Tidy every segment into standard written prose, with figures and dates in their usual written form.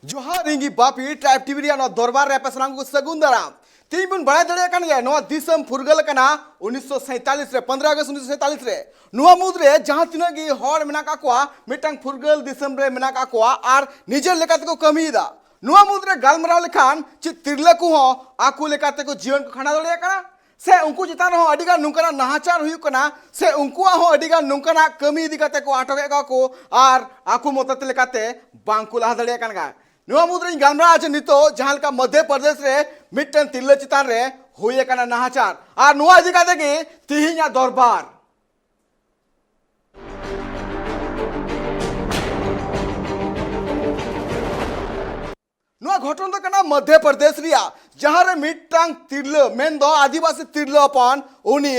जोहार इंगी Bapi tribe TV रिया दरबार रे पेसनांग को सगुन दाराम तीन बुन बड़ा दड़े कान गया नवा दिसम फुरगल कना 1947 रे 15 अगस्त 1947 रे नवा मुद रे जहां तिना गी हर मेना का कोआ मिटंग फुरगल दिसम रे मेना का कोआ आर निजे लेकाते को कमीदा नवा मुद रे गालमराव लेखान चि तिरले को हो आकु लेकाते को जीवन को खाना दड़े काना से उनको चितान हो अडिगा नुंकना नाहाचार हुई कना से उनको हो अडिगा नुंकना कमी दिकाते को आटके का को आर आकु मतते लेकाते बांकु लाह दड़े कान गा नुआ मुद्रिन गालमरा आज नितो जहां का मध्य प्रदेश रे मिटन तिल्ले चितान रे हुए कना नाहाचार आर नुआ दिकाते की तिहिया दरबार नुआ घटन तो कना मध्य प्रदेश रिया जहां रे मिटंग तिरले मेन दो आदिवासी तिरले अपन उनी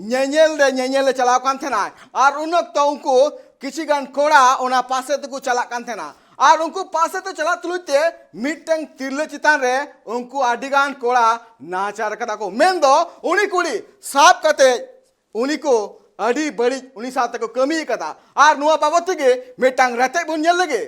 ñeñel चलाव कान थेना आर उनक तो उनको किछि गान कोड़ा ओना पासे तक चला कान थेना और उनको पासे तो चला तुलते मिटंग तिरले चितान रे उनको आडिगान कोड़ा नाचार कदा को मेन दो उनी कुड़ी साफ कते उनी को अडी बड़ी उनी साथ को कमी कदा और नुआ बाबत के मिटंग रहते बुनियल लगे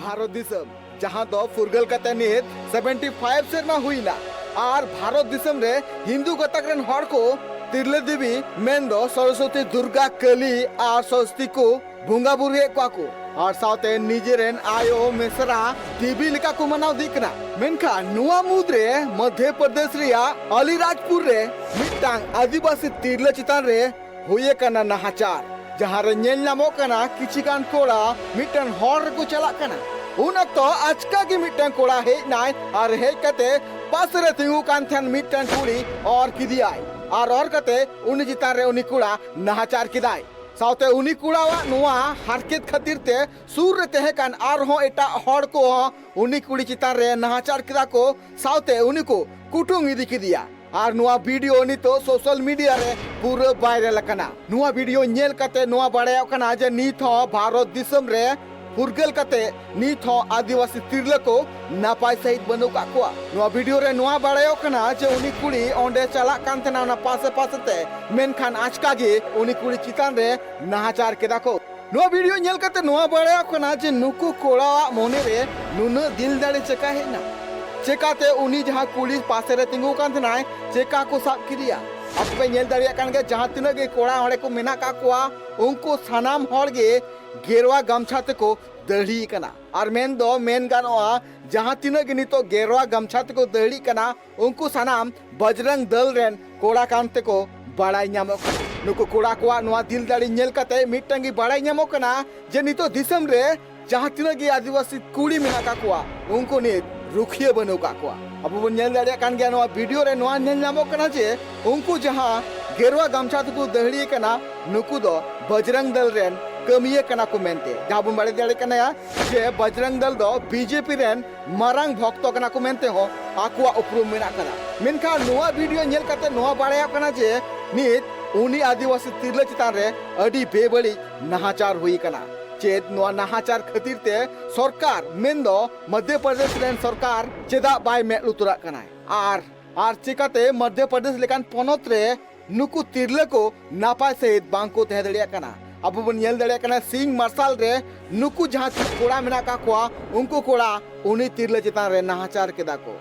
भारत दिसम जहां दो फुरगल कते नित 75 सेरमा हुईला और भारत दिसम रे हिंदू गतकरन हर को तिरले देवी मेन दो सरस्वती दुर्गा कली और सरस्वती को भुंगा बुरे को और साथे निजेरेन आयो मेसरा टीवी लिका को मनाव दिकना मेनखा नुआ मुद्रे मध्य प्रदेश रिया अलीराजपुर रे मिटांग आदिवासी तिरले चितान रे हुए कना नाहाचार जहां रे नेल नामो कना किछिगान कोड़ा मिटन हर को चला कना उन तो आजका की मिटन कोड़ा हे नाय और हे कते पासरे तिंगु कान थन मिटन कुड़ी और किदियाय और कते उन जितान रे उनी कुड़ा नाहाचार किदाय साउते उनी कुड़ावा नुआ हारकेत खातिर ते सूर ते कान आर हो एटा हड़ को उनी कुड़ी चितान रे नाहाचार किदा को साउते उनी को कुटुंग इदी किदिया और नुआ वीडियो नी तो सोशल मीडिया रे पूरा वायरल कना नुआ वीडियो नेल कते नुआ बड़ायो कना जे नीत हो भारत दिसम रे फुरगल कते नीत हो आदिवासी तिरले को नापाय सहित बनु का कोआ नुआ वीडियो रे नुआ बड़ायो कना जे उनी कुड़ी ओंडे चला कान तना ना पासे पासे ते मेनखान आजका गे उनी कुड़ी चितान रे नाहाचार केदा को नुआ वीडियो नेल कते नुआ बड़ायो कना जे नुकु कोड़ा मोने रे नुन दिल दाड़े चका है ना चेकाते उनी जहां कुड़ी पासे रे तिंगु कान थनाय चेका को साब किरिया अब पे नेल दाड़िया कान गे जहां तिना गे कोड़ा हड़े को मेना का कोआ उनको सनाम हड़ गे गेरवा गमछा ते को दड़ी कना और मेन दो मेन गानोआ जहां तिना गे नितो गेरवा गमछा ते को दड़ी कना उनको सनाम बजरंग दल रेन कोड़ा कान ते को बड़ाई ᱧᱟᱢᱚ नुको कोड़ा कोआ नुआ दिल दाड़ी नेल कते मिटंगी बड़ाई ᱧᱟᱢᱚ कना जे नितो दिसम रे जहां तिना गे आदिवासी कुड़ी मेना का कोआ उनको ने रुखिया बनो का कोआ अब वो नेल दाड़िया कान गया नुआ वीडियो रे नुआ नेल ᱧᱟᱢᱚ कना जे उनको जहां गेरवा गमछा ते को दड़ी कना नुको दो बजरंग दल रेन कमिए कना को मेनते जाबुन बड़े दड़े कना जे बजरंग दल दो बीजेपी रेन मारांग भक्त कना को मेनते हो आकुआ उपरुम मेना कना मेनखा नुआ वीडियो नेल कते नुआ बाड़ाया कना जे नित उनी आदिवासी तिरले चितान रे अडी बेबड़ी नाहाचार हुई कना चेत नुआ नाहाचार खातिर ते सरकार मेन दो मध्य प्रदेश रेन सरकार चेदा बाय मे लुतरा कना आर चिकाते मध्य प्रदेश लेकान पनत रे नुकु तिरले को नापाय सहित बांको तह दड़िया कना अब बन नेल दड़िया कना सिंह मार्शल रे नुकु जहां कोड़ा मेना का कोआ उनको कोड़ा उनी तिरले चितान रे नाहाचार केदा को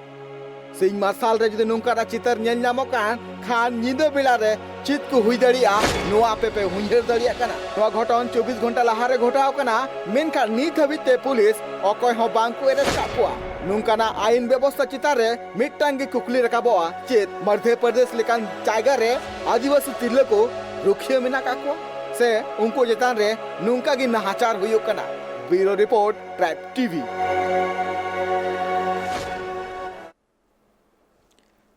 सिंह मार्शल रे जदि नुंका चितर नेल नामो कान खान निदो बेला रे चित को हुई दड़िया नुआ पे हुंजर दड़िया कना नुआ घटन 24 घंटा लहारे घटाव कना मेनखा नीत हबिते पुलिस अकय हो बांको एरे काकुआ नुंकाना आईन व्यवस्था चितार रे मिटटांगी कुकली रकाबोआ चेत मध्य प्रदेश लेकान जायगा रे आदिवासी तिरले को रुखिया मेना काकुआ से उनको चितान रे नुंका गी नाहाचार हुयो कना ब्यूरो रिपोर्ट ट्राइब टीवी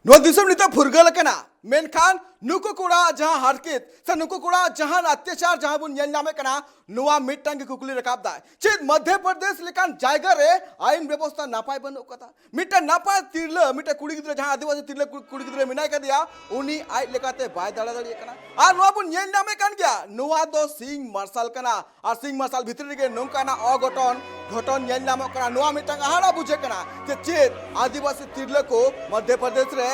नो दिसम निता फुरगल कना मेनखान नुकु कुड़ा जहां हरकित से नुकु कुड़ा जहां अत्याचार जहां बुन नेल नामे कना नुआ मिट्टांग के कुकुली रकाब दा चेत मध्य प्रदेश लेकान जायगा रे आईन व्यवस्था नापाय बनु कथा मिट्टा नापाय तिरले मिट्टा कुड़ी गिद्रे जहां आदिवासी तिरले कुड़ी गिद्रे मिनाय का दिया उनी आई लेकाते बाय दाड़ा दाड़ी कना आ नुआ बुन नेल नामे कान गया नुआ दो सिंह मार्शल कना और सिंह मार्शल भितरी के नोंकाना अघटन घटन नेल नामे कना नुआ मिट्टांग हाड़ा बुझे कना जे चेत आदिवासी तिरले को मध्य प्रदेश रे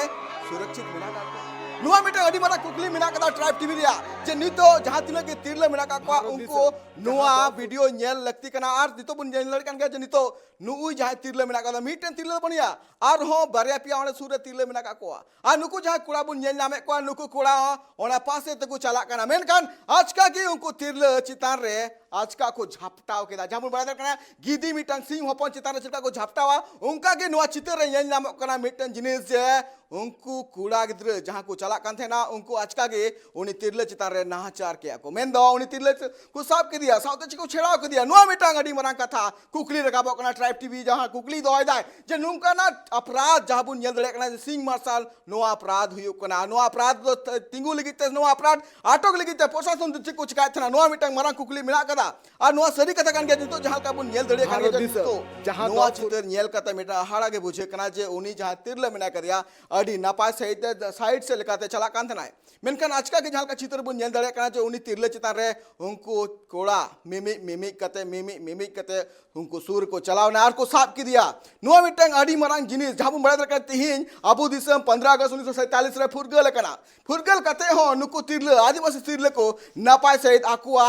सुरक्षित मिना का नुआ मिटे अडी मारा कुकली मिना का ट्राइब टीवी रिया जे नितो जहां तिले के तिरले मिना का उनको नुआ वीडियो नेल लगती कना आर नितो बुन नेल लड़कन के जे नितो नुई जहां तिरले मिना का मिटन तिरले बनिया आर हो बारिया पिया ओने सुरे तिरले मिना का आ नुकु जहां कुड़ा बुन नेल नामे को नुकु कुड़ा ओना पासे तको चला कना मेनकान आज का की उनको तिरले चितान रे आज का को झपटाव केदा जहां बड़ा कना गिदी मिटन सिंह होपन चितान रे चिता को झपटावा उनका के नुआ चितर रे नेल नामे कना मिटन जिनिस जे उनको कुड़ा गिद्रे जहां को चला कान थे ना उनको आजका के उनी तिरले चितान रे नाहचार के को मेन दो उनी तिरले को साफ के दिया साउते चिको छेड़ाव के दिया नुआ मिटांग अडी मरांग कथा कुकली रकाबो कना ट्राइब टीवी जहां कुकली दोय दाय जे नुका ना अपराध जहां बुन नेल दड़े कना सिंह मार्शल नुआ अपराध हुयो कना नुआ अपराध दो तिंगु लगिते नुआ अपराध आटोक लगिते प्रशासन दो चिको चिकाय थना नुआ मिटांग मरांग कुकली मिला कदा आ नुआ सरी कथा कान के जितो जहां का बुन नेल दड़े कान के जितो जहां नुआ चितर नेल कता मिटा हाड़ा के बुझे कना जे उनी जहां तिरले मिना करिया अडी नापाय साइड से लेकाते चला कान थना मेनकान आजका के जहां का चित्र बुन नेल दड़े कना जे उनी तिरले चितान रे उनको कोड़ा मिमी कते उनको सूर को चलावना आर को साफ की दिया नुआ मिटांग अडी मरांग जिनिस जहां बड़ा दरकार तिहिन अबू दिसम 15 अगस्त 1947 रे फुरगल कना फुरगल कते हो नुको तिरले आदिवासी तिरले को नापाय सहित आकुआ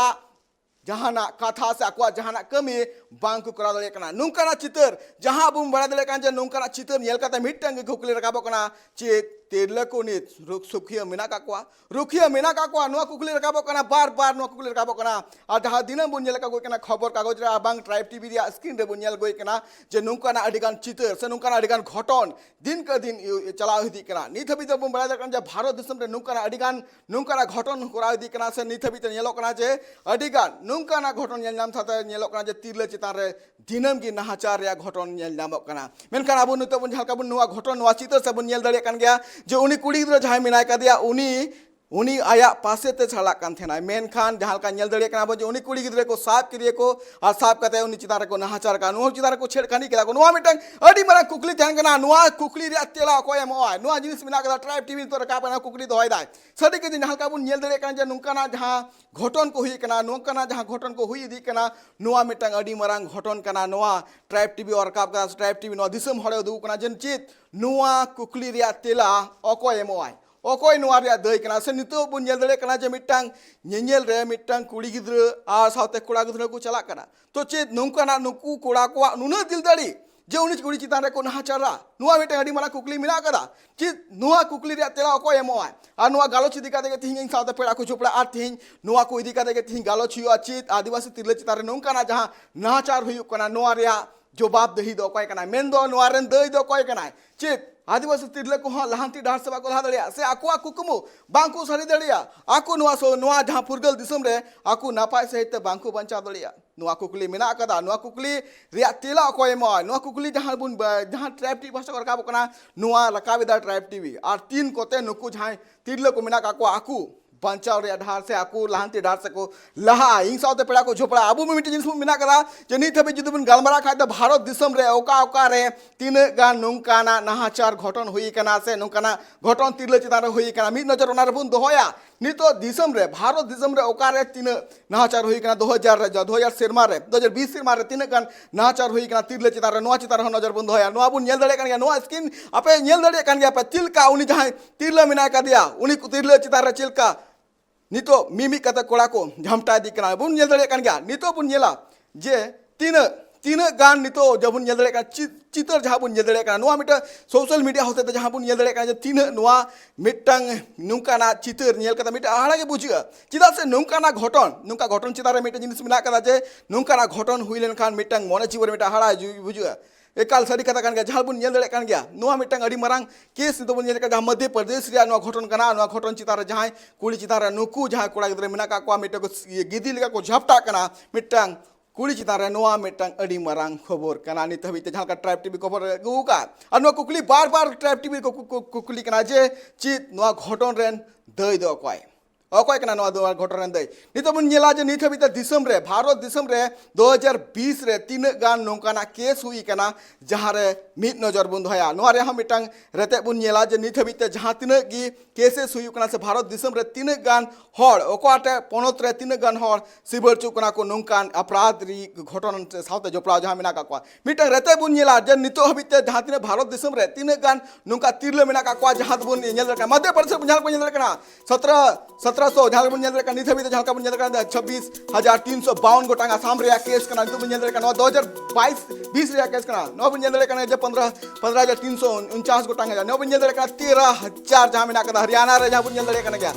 जहाना कथा से आकुआ जहाना कमी बांग को करा दले कना नुंकाना चितर जहां बुम बड़ा दले कान जे नुंकाना चितर नेल कता मिटांग घुकले रकाबो कना चे तेरले को नि सुखिया मिना काकुआ रुखिया मिना काकुआ नुआ कुकली रकाबो कना बार बार नुआ कुकली रकाबो कना आ जहां दिन बुन नेल का गोय कना खबर कागज रे बांग ट्राइब टीवी रे स्क्रीन रे बुन नेल गोय कना जे नुंकाना अडिगान चितर से नुंकाना अडिगान घटन दिन का दिन चलाव हिदी कना नित हबी बुम बड़ा दले जे भारत देशम रे नुंकाना अडिगान नुंकाना घटन करा हिदी कना से नित हबी नेलो कना जे अडिगान नुंकाना घटन नेल नाम थाते नेलो कना जे तिरले चितान रे दिनम की नाहचार रे घटन नेल नामक कना मेनखान आबो नितो बुन झलका बुन नुआ घटन नुआ चितर से बुन नेल दड़े कान गया जो उनी कुड़ी गिद्रा जहां मिनाय का दिया उनी आया पासे ते छला कान थेना मेनखान जहां का नेल दड़े कना बजे उनी कुड़ी गिद्रे को साफ करिए को और साफ कते उनी चितार को नाहचार का नुआ चितार को छेड़खानी केला को नुआ मिटंग अडी मरा कुकली थेन कना नुआ कुकली रे तेला को एम ओय नुआ जिनिस मिना का ट्राइब टीवी तो रका पना कुकली दोय दाय सदी के दिन हल्का बुन नेल दड़े कना जे नुकाना जहां घटन को हुई कना नुकाना जहां घटन को हुई दी कना नुआ मिटंग अडी मरांग घटन कना नुआ ट्राइब टीवी और काप का ट्राइब टीवी नुआ दिसम हड़े दु कना जन चित नुआ कुकली रे तेला अको एम ओय अकोय नुआ रे दई कना से नितो बुन नेल दड़े कना जे मिटांग नेल रे मिटांग कुड़ी गिद्र आ सावते कुड़ा गिद्र को चला कना तो चित नुकाना नुकु कुड़ा को नुना दिल दड़ी जे उनी कुड़ी चितान रे को नाहचारा नुआ मिटांग अडी मारा कुकली मिना कदा चित नुआ कुकली रे तेला अकोय एम ओय आ नुआ गालो चिदी का दे तिहिं सावते पेड़ा को चोपड़ा आ तिहिं नुआ को इदी का दे तिहिं गालो छियो चित आदिवासी तिरले चितान रे नुकाना जहां नाहचार हुयु कना नुआ रे जवाब दही दो कोय कना मेन दो नुआ रेन दई दो कोय कना चित आदिवासी तिरले को लहांती डार से बाको लहा दड़िया से आकुआ कुकुमु बांको सरी दड़िया आको नुआ सो नुआ जहां फुरगल दिसम रे आको नापाय सहित बांको बंचा दड़िया नुआ कुकली मिना कदा नुआ कुकली रिया तेला कोय मय नुआ कुकली जहां बुन जहां ट्राइब टीवी भाषा करका बकना नुआ लकाविदा ट्राइब टीवी और तीन कोते नुकु जहां तिरले को मिना काको आकू बंचाव रे ढार से आकू लहांती ढार से को लहा इन सावते पेड़ा को झोपड़ा आबू में मिटी जिनिस मिना करा जे नी थबे जुदुबन गालमरा खाय त भारत दिसम रे ओका रे तीन गान नुंकाना नाहचार घटन हुई कना से नुंकाना घटन तिरले चितान रे हुई कना मिद नजर ओना रे बुन दोहया नितो दिसम रे भारत दिसम रे ओका रे तीन नाहचार हुई कना 2000 सेरमा रे 2020 सेरमा रे तीन गान नाहचार हुई कना तिरले चितान रे नुआ चितान रे नजर बुन दोहया नुआ बुन नेल दड़े कन गया नुआ स्किन आपे नेल दड़े कन गया पे चिलका उनी जहां तिरले मिना का दिया उनी तिरले चितान रे चिलका नितो मिमी कता कोड़ा को झमटा दी कना बुन नेल दड़े कन गया नितो बुन नेला जे तीन गान नितो जब बुन नेल दड़े कन चितर जहां बुन नेल दड़े कन नुआ मिटा सोशल मीडिया होते त जहां बुन नेल दड़े कन जे तीन नुआ मिटंग नुकाना चितर नेल कता मिटा हाड़ा के बुझिया चिदा से नुकाना घटन चितार रे मिटा जिनिस मिना कदा जे नुकाना घटन हुई लेन खान मिटंग मने चिवर मिटा हाड़ा बुझिया एकाल सारी कथा कान गया जहां बुन नेल दड़े कान गया नुआ मिटंग अडी मरांग केस नितो बुन नेल का मध्य प्रदेश रे नुआ घटन कना नुआ घटन चितार जहां कुड़ी चितार नुकु जहां कोड़ा गिद्रे मिना का को मिटा को गिदी लेका को झपटा कना मिटंग कुड़ी चितान रे नोआ मिटंग अडी मरांग खबर कना नित हबिते जहां का ट्राइब टीवी खबर गुका और नो कुकली बार बार ट्राइब टीवी को कुकली कना जे चित नोआ घटन रेन दई दो कोय अकय कना नोआ दो घटन रेन दई नित बन नेला जे नित हबिते दिसम रे भारत दिसम रे 2020 रे तीन गान नोकाना केस हुई कना जहां रे मित नजर बन दोया नोआ रे हम मिटंग रेते बन नेला जे नित हबिते जहां तिना गी केसेस हुई कना से भारत दिसम रे तीन गान हर ओकाटे पोनत रे तीन गान हर सिबर चुकना को नोंकान अपराध री घटन साउते जोपड़ा जहां मेना का को मिटंग रेते बन नेला जे नितो हबिते जहां तिना भारत दिसम रे तीन गान नोंका तिरले मेना का को जहां बन नेल रे मध्य प्रदेश बुझाल को नेल कना 1700 जहां बन नेल रे नित हबिते जहां का बन नेल कना 26352 गोटांग आसाम रे केस कना नितो बन नेल रे कना 2022 20 रे केस कना नो बन नेल रे कना जे 15349 गोटांग नो बन नेल रे कना 13000 जहां मेना का हरियाणा रे जहां बन नेल रे कना क्या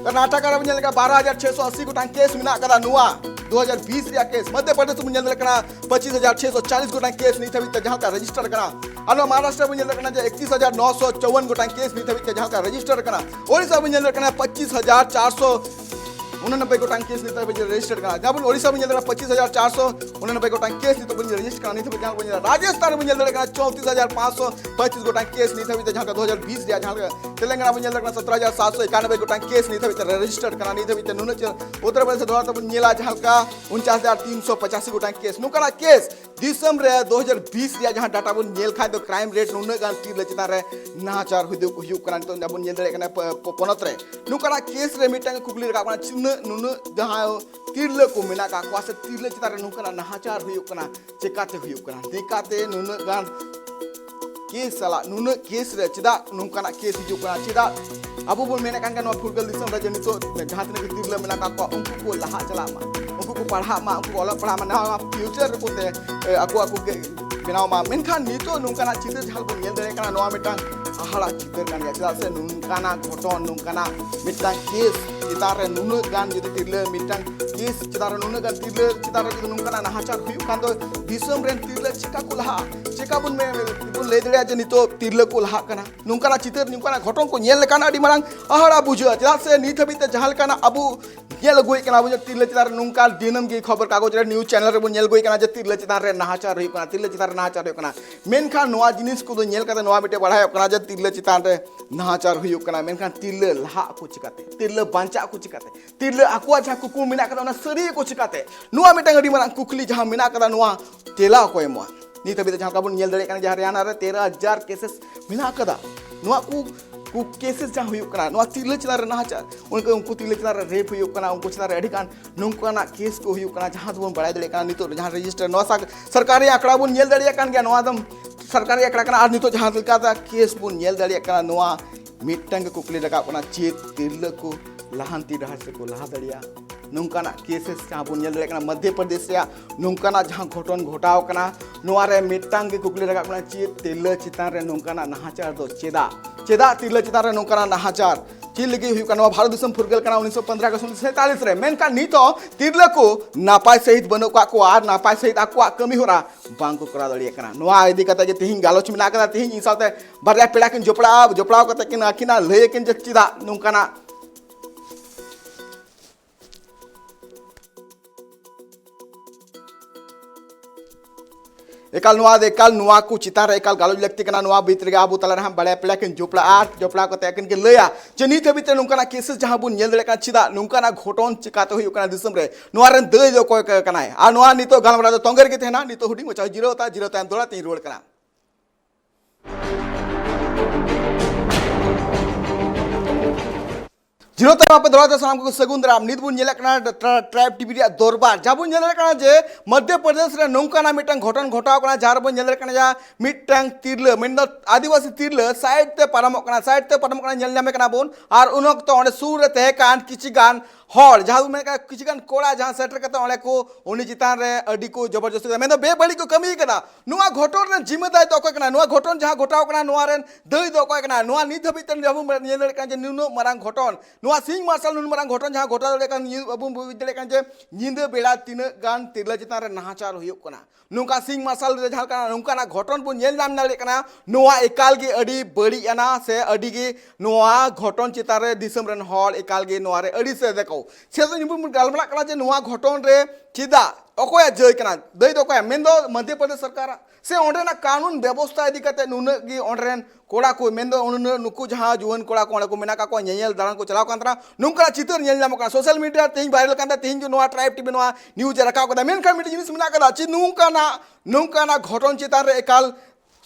कर्नाटक रे बन नेल का 12680 गोटांग केस मेना का नुआ 2020 रे केस मध्य प्रदेश बन नेल रे कना 25640 गोटांग केस नित हबिते जहां का रजिस्टर कना और महाराष्ट्र बन नेल रे कना 31954 गोटांग केस नित हबिते जहां का रजिस्टर कना ओडिशा बन नेल रे कना 25489 गोटांग केस नित हबिते रजिस्टर कना जहां ओडिशा बन नेल रे 25489 गोटांग केस नित हबिते रजिस्टर कना नित हबिते जहां बन राजस्थान बन नेल रे कना 34525 गोटांग केस नित हबिते जहां का 2020 रे जहां तेलंगाना बन नेल रे कना 17791 गोटांग केस नित हबिते रजिस्टर कना नित हबिते नुन उत्तर प्रदेश दोहा बन नेला जहां का 49385 गोटांग केस नुकना केस दिसम रे 2020 रे जहां डाटा बन नेल खाय तो क्राइम रेट नुन गान तीर चितान रे नाचार हुयु कना तो बन नेल रे कना पोनत रे नुकना केस रे मिटंग कुकली रा कना चिन नुन जहां तीरले को मेना का क्वासे तीरले चितान रे नुकना नाचार हुयु कना चेकाते हुयु कना देकाते नुन गान केस साला नुन केस रे चिदा नुकना केस हिजु कना चिदा अब बन मेना कान का फुटबॉल दिसम रे नितो जहां तने तीरले मेना का उनको को लहा चला मा उनको को पढ़ा मा उनको ओला पढ़ा मा ना फ्यूचर को ते ako बेनाव मा मेनखान नितो नुकना चित्र झाल बन नेल दरे कना नोआ मिटांग आहाड़ा चित्र गान या चला से नुकना घटन नुकना मिटांग केस चितारे नुन गान जदि तिरले मिटांग केस चितारे नुन गान तिरले चितारे जदि नुकना नाहाचार हुयु कान तो दिसम रेन तिरले चिका को लहा चिका बुन में बुन ले दरे जे नितो तिरले को लहा कना नुकना चित्र नुकना घटन को नेल कना अडी मारांग आहाड़ा बुझा चला से नित हबिते जहाल कना अबु नेल गोई कना बुझ तिरले चितारे नुकल दिनम की खबर कागज रे न्यूज चैनल रे बुन नेल गोई कना जे तिरले चितारे नाहाचार हुयु कना तिरले चितारे नाहाचार हुयु कना मेनखान नोआ जिनिस को नेल कते नोआ मिटे बढ़ाय कना जे तिरले चितान रे नाहाचार हुयु कना मेनखान तिरले लहा को चिकाते तिरले बांचा को चिकाते तिरले आकुआ जहां कुकु मिना कदा सरी को चिकाते नुआ मिटांग अडी मारांग कुकली जहां मिना कदा नुआ तेला को एमवा नित हबिते जहां काबुन नेल दरे कना जहां हरियाणा रे 13000 केसेस मिना कदा नुआ ku केसेस जहां हुयु कना नुआ तिरले चिला रे नाहाचार उनको तिरले चिला रे रेप हुयु कना उनको चिला रे अडी कान नुकना केस को हुयु कना जहां बन बड़ाय दले कना नितो जहां रजिस्टर नुआ सरकारी आंकड़ा बन नेल दरे कान गया नुआ दम सरकारी आंकड़ा कना आर नितो जहां लका दा केस बन नेल दरे कना नुआ मिटंग कुकली लगा कना चेत तिरले को लहांती डहार से को लहा दड़िया नुकना केसेस जहां बन नेल दरे कना मध्य प्रदेश रे नुकना जहां घटन घटाव कना नुआ रे मिटंग के कुकली लगा कना चेत तिरले चितान रे नुकना नाहाचार दो चेदा तिरले चितान रे नुकना नाहाचार चीन लगी हुई कना भारत दिसम फुरगल कना 1915 का 1947 रे मेनका नितो तिरले को नापाय सहित बनो को आर नापाय सहित आको कमी होरा बांग को करा दड़िया कना नुआ इदी कता जे तिहिं गालोच मिना कदा तिहिं इंसाते बारया पेड़ा किन जोपड़ाव कता किन आखिना लय किन जे चिदा नुकना एकाल नुआ को चितार एकाल गालोज लगती कना नुआ भीतर गे आबू तला हम बड़े पेड़ा किन जोपड़ा कते किन के लया जे नित हबिते नुकना केसेस जहां बुन नेल दले का चिदा नुकना घटन चिकाते हुयु कना दिसम रे नुआ रेन दय जो कोय कनाय आ नुआ नितो गालमरा दो तोंगर के थेना नितो हुडी मचा जीरो तान दोला तीन रोड कना जीरो तरह पे दौड़ा साम को सगुंदराम नित बुन नेल कना ट्राइब टीवी रे दरबार जाबुन नेल कना जे मध्य प्रदेश रे नोंकाना मिटंग घटन घटाव कना जार बुन नेल कना जा मिटंग तिरले मेन आदिवासी तिरले साइड ते पारमक कना नेल नामे कना बुन आर उनक तो ओंडे सुर रे तहे कान किछि गान हर जहां में का किछि गान कोड़ा जहां सेटर कते ओंडे को उनी चितान रे अडी को जबरदस्ती मेन बे बड़ी को कमी कना नुआ घटन रे जिम्मेदारी तो कोय कना नुआ घटन जहां घटाव कना नुआ रे दई दो कोय कना नुआ नित हबिते जाबु नेल कना जे नुनो मारांग घटन नुआ सिंह मार्शल नुन मारांग घटन जहां घटा दले कान अबु दले कान जे निंदे बेड़ा तीन गान तिरला चितान रे नाहाचार हुयु कना नुका सिंह मार्शल रे जहां कना नुका ना घटन बु नेल नाम नाले कना नुआ एकाल गे अडी बड़ी अना से अडी गे नुआ घटन चितान रे दिसम रन हॉल एकाल गे नुआ रे अडी से देखो से तो निबु गालमला कना जे नुआ घटन रे चिदा अकोया जय कना दई दो अकोया मेन दो मध्य प्रदेश सरकार से ओंडेना कानून व्यवस्था इदी कते नुना गी ओंडरेन कोड़ा को मेन दो उन नुकु जहां जुवन कोड़ा को ओंडे को मेना का को नेल दारान को चलाव कांतरा नुंका चितर नेल जामो का सोशल मीडिया तेज वायरल कांता तेज जो नोआ ट्राइब टीवी नोआ न्यूज रखा को मेन का मिट जिनिस मेना का ची नुंका ना घटन चितार रे एकाल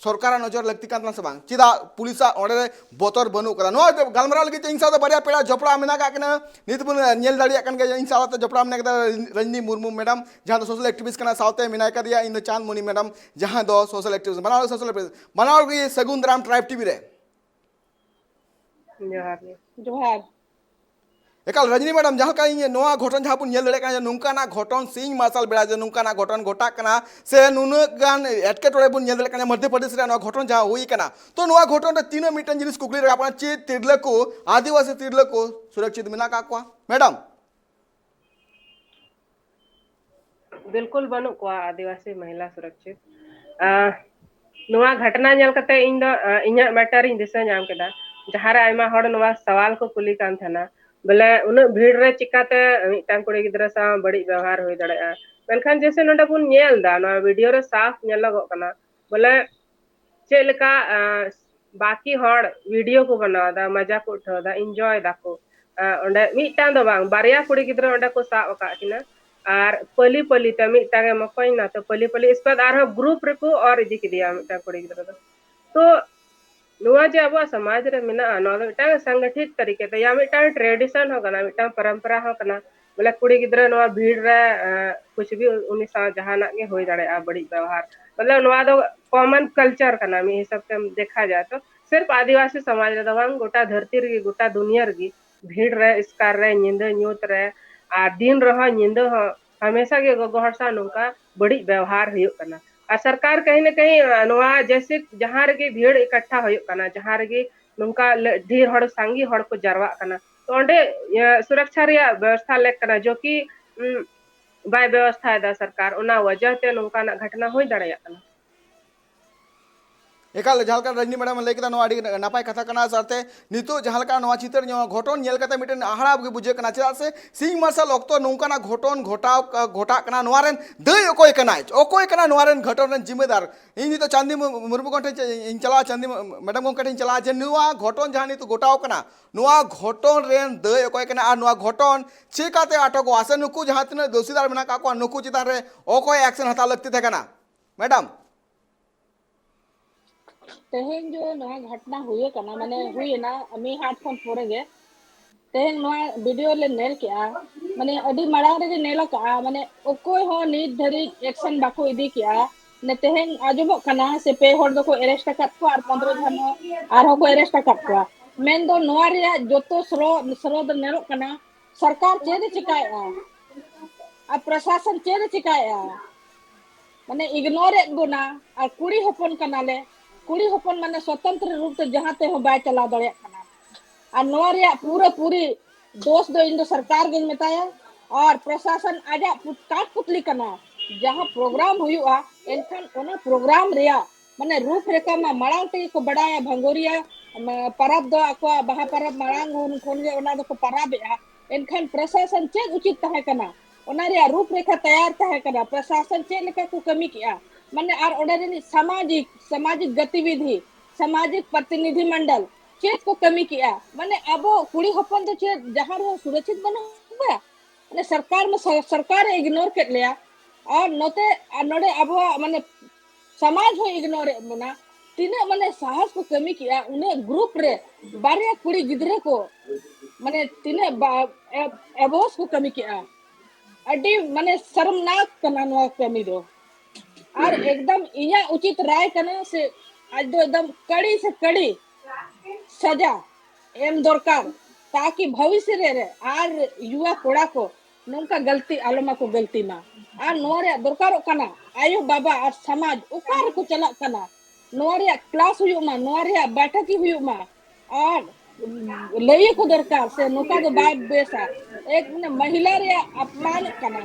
सरकार नजर लगती कान से बांग चिदा पुलिस ओडे बोतर बनु कदा नो गलमरा लगी इन साथ बरिया पेड़ा जपड़ा मेना का कना नित बुन नेल दाड़िया कन गे इन साथ जपड़ा मेना का रजनी मुर्मू मैडम जहां सोशल एक्टिविस्ट कना साउते मेना का दिया इन चांद मुनि मैडम जहां दो सोशल एक्टिविस्ट बनाओ सोशल एक्टिविस्ट बनाओ की सगुन राम ट्राइब टीवी रे जोहार एकाल रजनी मैडम जहां का इन नोआ घटन जहां पुन नेल दड़े का नुंका ना घटन सिंह मार्शल बेड़ा जे नुंका ना घटन घटा कना से नुन गान एटके टोड़े बुन नेल दड़े का मध्य प्रदेश रे नोआ घटन जहां हुई कना तो नोआ घटन रे तीन मीटन जिनिस कुकली रे आपन चे तिरले को आदिवासी तिरले को सुरक्षित मिना का को मैडम बिल्कुल बनु को आदिवासी महिला सुरक्षित नोआ घटना नेल कते इन दो इnya मैटर इन दिशा नाम केदा जहां रे आयमा हड़ नोआ सवाल को कुली कान थना बोले उन भीड़ रे चिकाते मिटान कुड़ी गिद्रा सा बड़ी व्यवहार होई दड़े मेनखान जैसे नोडा बुन नेल दा ना वीडियो रे साफ नेल लगो कना बोले चे लेका बाकी हड़ वीडियो को बनावा दा मजा को उठावा दा एंजॉय दा को ओंडे मिटान दो बांग बारिया कुड़ी गिद्रा ओंडे को सा ओका किना आर पली पली ते मिटागे मकोई ना तो पली पली इस बाद आर ग्रुप रे को और इदी किदिया मिटा कुड़ी गिद्रा तो नुआ जे अब समाज रे मिना नो मिटा संगठित तरीके ते या मिटा ट्रेडिशन हो कना मिटा परंपरा हो कना बोले कुड़ी गिद्रा नुआ भीड़ रे कुछ भी उनी सा जहाना के होई दड़े आ बड़ी व्यवहार मतलब नुआ दो कॉमन कल्चर कना मी सब से देखा जाए तो सिर्फ आदिवासी समाज रे दवांग गोटा धरती रे गोटा दुनिया रे भीड़ रे इसकार रे निंद न्यूत रे आ दिन रह निंद हो हमेशा के गोहरसा नुका बड़ी व्यवहार हुई कना और सरकार कहीं न कहीं नोआ जैसे जहां रे भीड़ इकट्ठा हो कना जहां रे नुका ढेर हड़ सांगी हड़ को जरवा कना तो ओंडे सुरक्षा रे व्यवस्था ले कना जो कि बाय व्यवस्था दा सरकार ओना वजह ते नुका ना घटना होई दड़या कना एकाल जहालका रजनी मैडम लेके नो आड़ी नापाय कथा कना साथे नितो जहालका नो चितर घटन नेल कते मिटन आहाड़ा के बुझे कना चला से सिंह मार्शल ऑक्तो नोंका ना घटन घटा कना नोआरेन दई ओकोय कना नोआरेन घटन रेन जिम्मेदार इन तो चांदी मुर्मू गंठे इन चला चांदी मैडम गंठे चला जे नुआ घटन जहां नितो गोटाव कना नुआ घटन रेन दई ओकोय कना आ नुआ घटन चेकाते आटको आसे नुकु जहां तिना दोषीदार मेना का को नुकु चितार रे ओकोय एक्शन हता लगती थे कना मैडम तेहें जो नवा घटना हुए कना माने हुई ना अमी हाट फोन पोरे गे तेहें नवा वीडियो ले नेल के आ माने अडी माड़ांग रे नेल का माने ओकोय हो नीत धरी एक्शन बाको इदी के आ ने तेहें आजमो कना से पे होड़ दो को अरेस्ट कत को आर 15 जन आर हो को अरेस्ट कत को मेन दो नवा रे जोतो सरो द नेल कना सरकार चेद चिकाय आ प्रशासन चेद चिकाय आ माने इग्नोर ए गुना आ कुड़ी होपन कना ले कुड़ी होपन माने स्वतंत्र रूप से जहां ते हो बाय चला दड़े खाना आ नोआ रे पूरी दोष दो इन दो सरकार के मेताया और प्रशासन आजा काट पुतली कना जहां प्रोग्राम हुआ एनखान ओना प्रोग्राम रिया माने रूप रेखा मा मळांग ते को बडाया भंगोरिया परब दो अको बहा परब मळांग हुन कोन जे ओना दो को परब या एनखान प्रशासन चे उचित तहे कना ओना रे रूप रेखा तैयार तहे कना प्रशासन चे लेका को कमी किया माने आर ओडे सामाजिक गतिविधि सामाजिक प्रतिनिधि मंडल चेत को कमी किया माने अबो कुड़ी होपन तो चेत जहां रो सुरक्षित बना माने सरकार इग्नोर कर लिया और नोते नोडे अबो माने समाज हो इग्नोर मना तीने माने साहस को कमी किया उन्हें ग्रुप रे बारिया कुड़ी गिदरे को माने तीने एबोस को कमी किया अडी माने शर्मनाक कनानवा कमी दो और एकदम इया उचित राय करने से आज दो एकदम कड़ी से कड़ी सजा एम दरकार ताकि भविष्य रे आर युवा कोड़ा को नोंका गलती आलोमा को गलती ना आर नोरे दरकार कना आयो बाबा और समाज उकार को चला कना नोरे क्लास हुयो मा नोरे बैठक हुयो मा और लई को दरकार से नोका दो बात बेसा एक ने महिला रे अपमान कना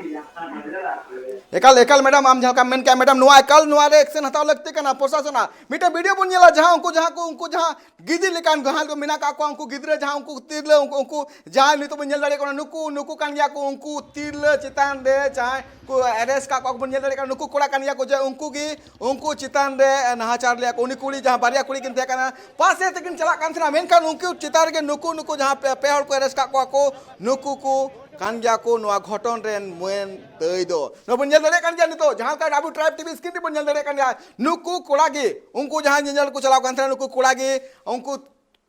एकाल मैडम आम जहां मेन क्या मैडम नुआ एकाल नुआ रे एक्शन हताव लगते कना प्रशासन मिटे वीडियो बन नेला जहां उनको जहां गिदी लेकान गहाल को मिना का को उनको गिदरे जहां उनको तीरले उनको जहां नितो बन नेल दाड़े को नुकु कान गया को उनको तीरले चितान दे चाहे को एरेस्ट का बन दाड़ा नुकु कोड़ा कान को जे उनको की उनको चितान रे नाहाचार लिया उनी कुड़ी जहां बारिया कुड़ी किन तहकना पासे तकिन चला कान थना मेनखान उनको चितार के नुकु नुकु जहां पे हड़ को एरेस्ट का को नुकु को कान गया को नवा घटन रेन मोन तई दो न बन दाड़ा कान गया नितो जहां का आबू ट्राइब टीवी स्क्रीन बन दाड़ा कान गया नुकु कोड़ा गे उनको जहां जंजल को चलाव कान थना नुकु कोड़ा गे उनको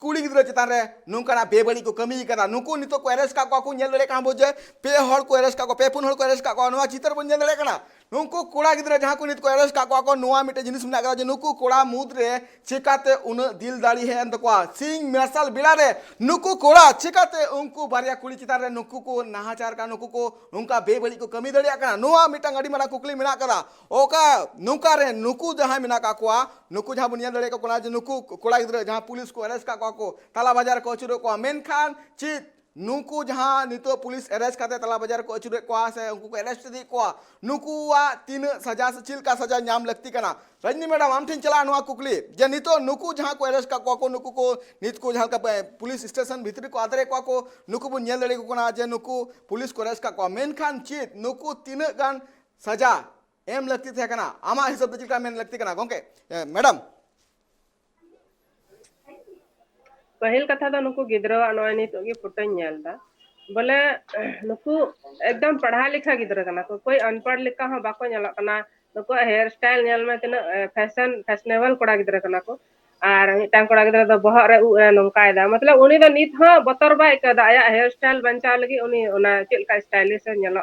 कुड़ी गिद्रा चितान रे नुंकाना बेबड़ी को कमी करा नुकु नितो को एरेस्ट का को नेल दाड़े का बोजे पे हड़ को एरेस्ट का पे पुन हड़ को एरेस्ट का नवा चितर बन दाड़े कना नुकु कोड़ा गिद्रा जहां को नित को एरेस्ट का नवा मिटे जिनिस मेना करा जे नुकु कोड़ा मुद रे चिकाते उन दिल दाड़ी है अंत को सिंग मार्शल बिला रे नुकु कोड़ा चिकाते उनको बारिया कुड़ी चितान रे नुकु को नाहाचार का नुकु को उनका बेबड़ी को कमी दाड़िया कना नवा मिटा अडी मारा कुकली मेना करा ओका नुका रे नुकु जहां मेना का नुकु जहां बन दाड़े को कोना जे नुकु कोड़ा गिद्रा जहां पुलिस को एरेस्ट का को ताला बाजार को अचुरे को मेनखान चित नुकु जहां नितो पुलिस एरेस्ट करते ताला बाजार को अचुरे को से उनको को एरेस्ट दी को नुकुआ तीन सजा से चिल का सजा नाम लगती कना रजनी मैडम आम ठिन चला नुआ कुकली जे नितो नुकु जहां को एरेस्ट का को नुकु को नित को जहां का पुलिस स्टेशन भीतर को आदरे को नुकु बु नेल दड़े को कना जे नुकु पुलिस को एरेस्ट का मेनखान चित नुकु तीन गान सजा एम लगती थे कना आमा हिसाब चिका मेन लगती कना गोंके मैडम पहिल कथा तो नुकु गिद्रा नय नितो गे फोटो नेलदा बोले नुकु एकदम पढ़ा लिखा गिद्रा कना को कोई अनपढ़ लिखा हो बाको नेलो कना नुकु हेयर स्टाइल नेल में तना फैशनेबल कोड़ा गिद्रा कना को आर मिटांग कोड़ा गिद्रा दो बहर रे उ नंकाय दा मतलब उनी दो नित हो बतर बाय कदा आया हेयर स्टाइल बंचा लगी उनी ओना चेलका स्टाइलिश नेलो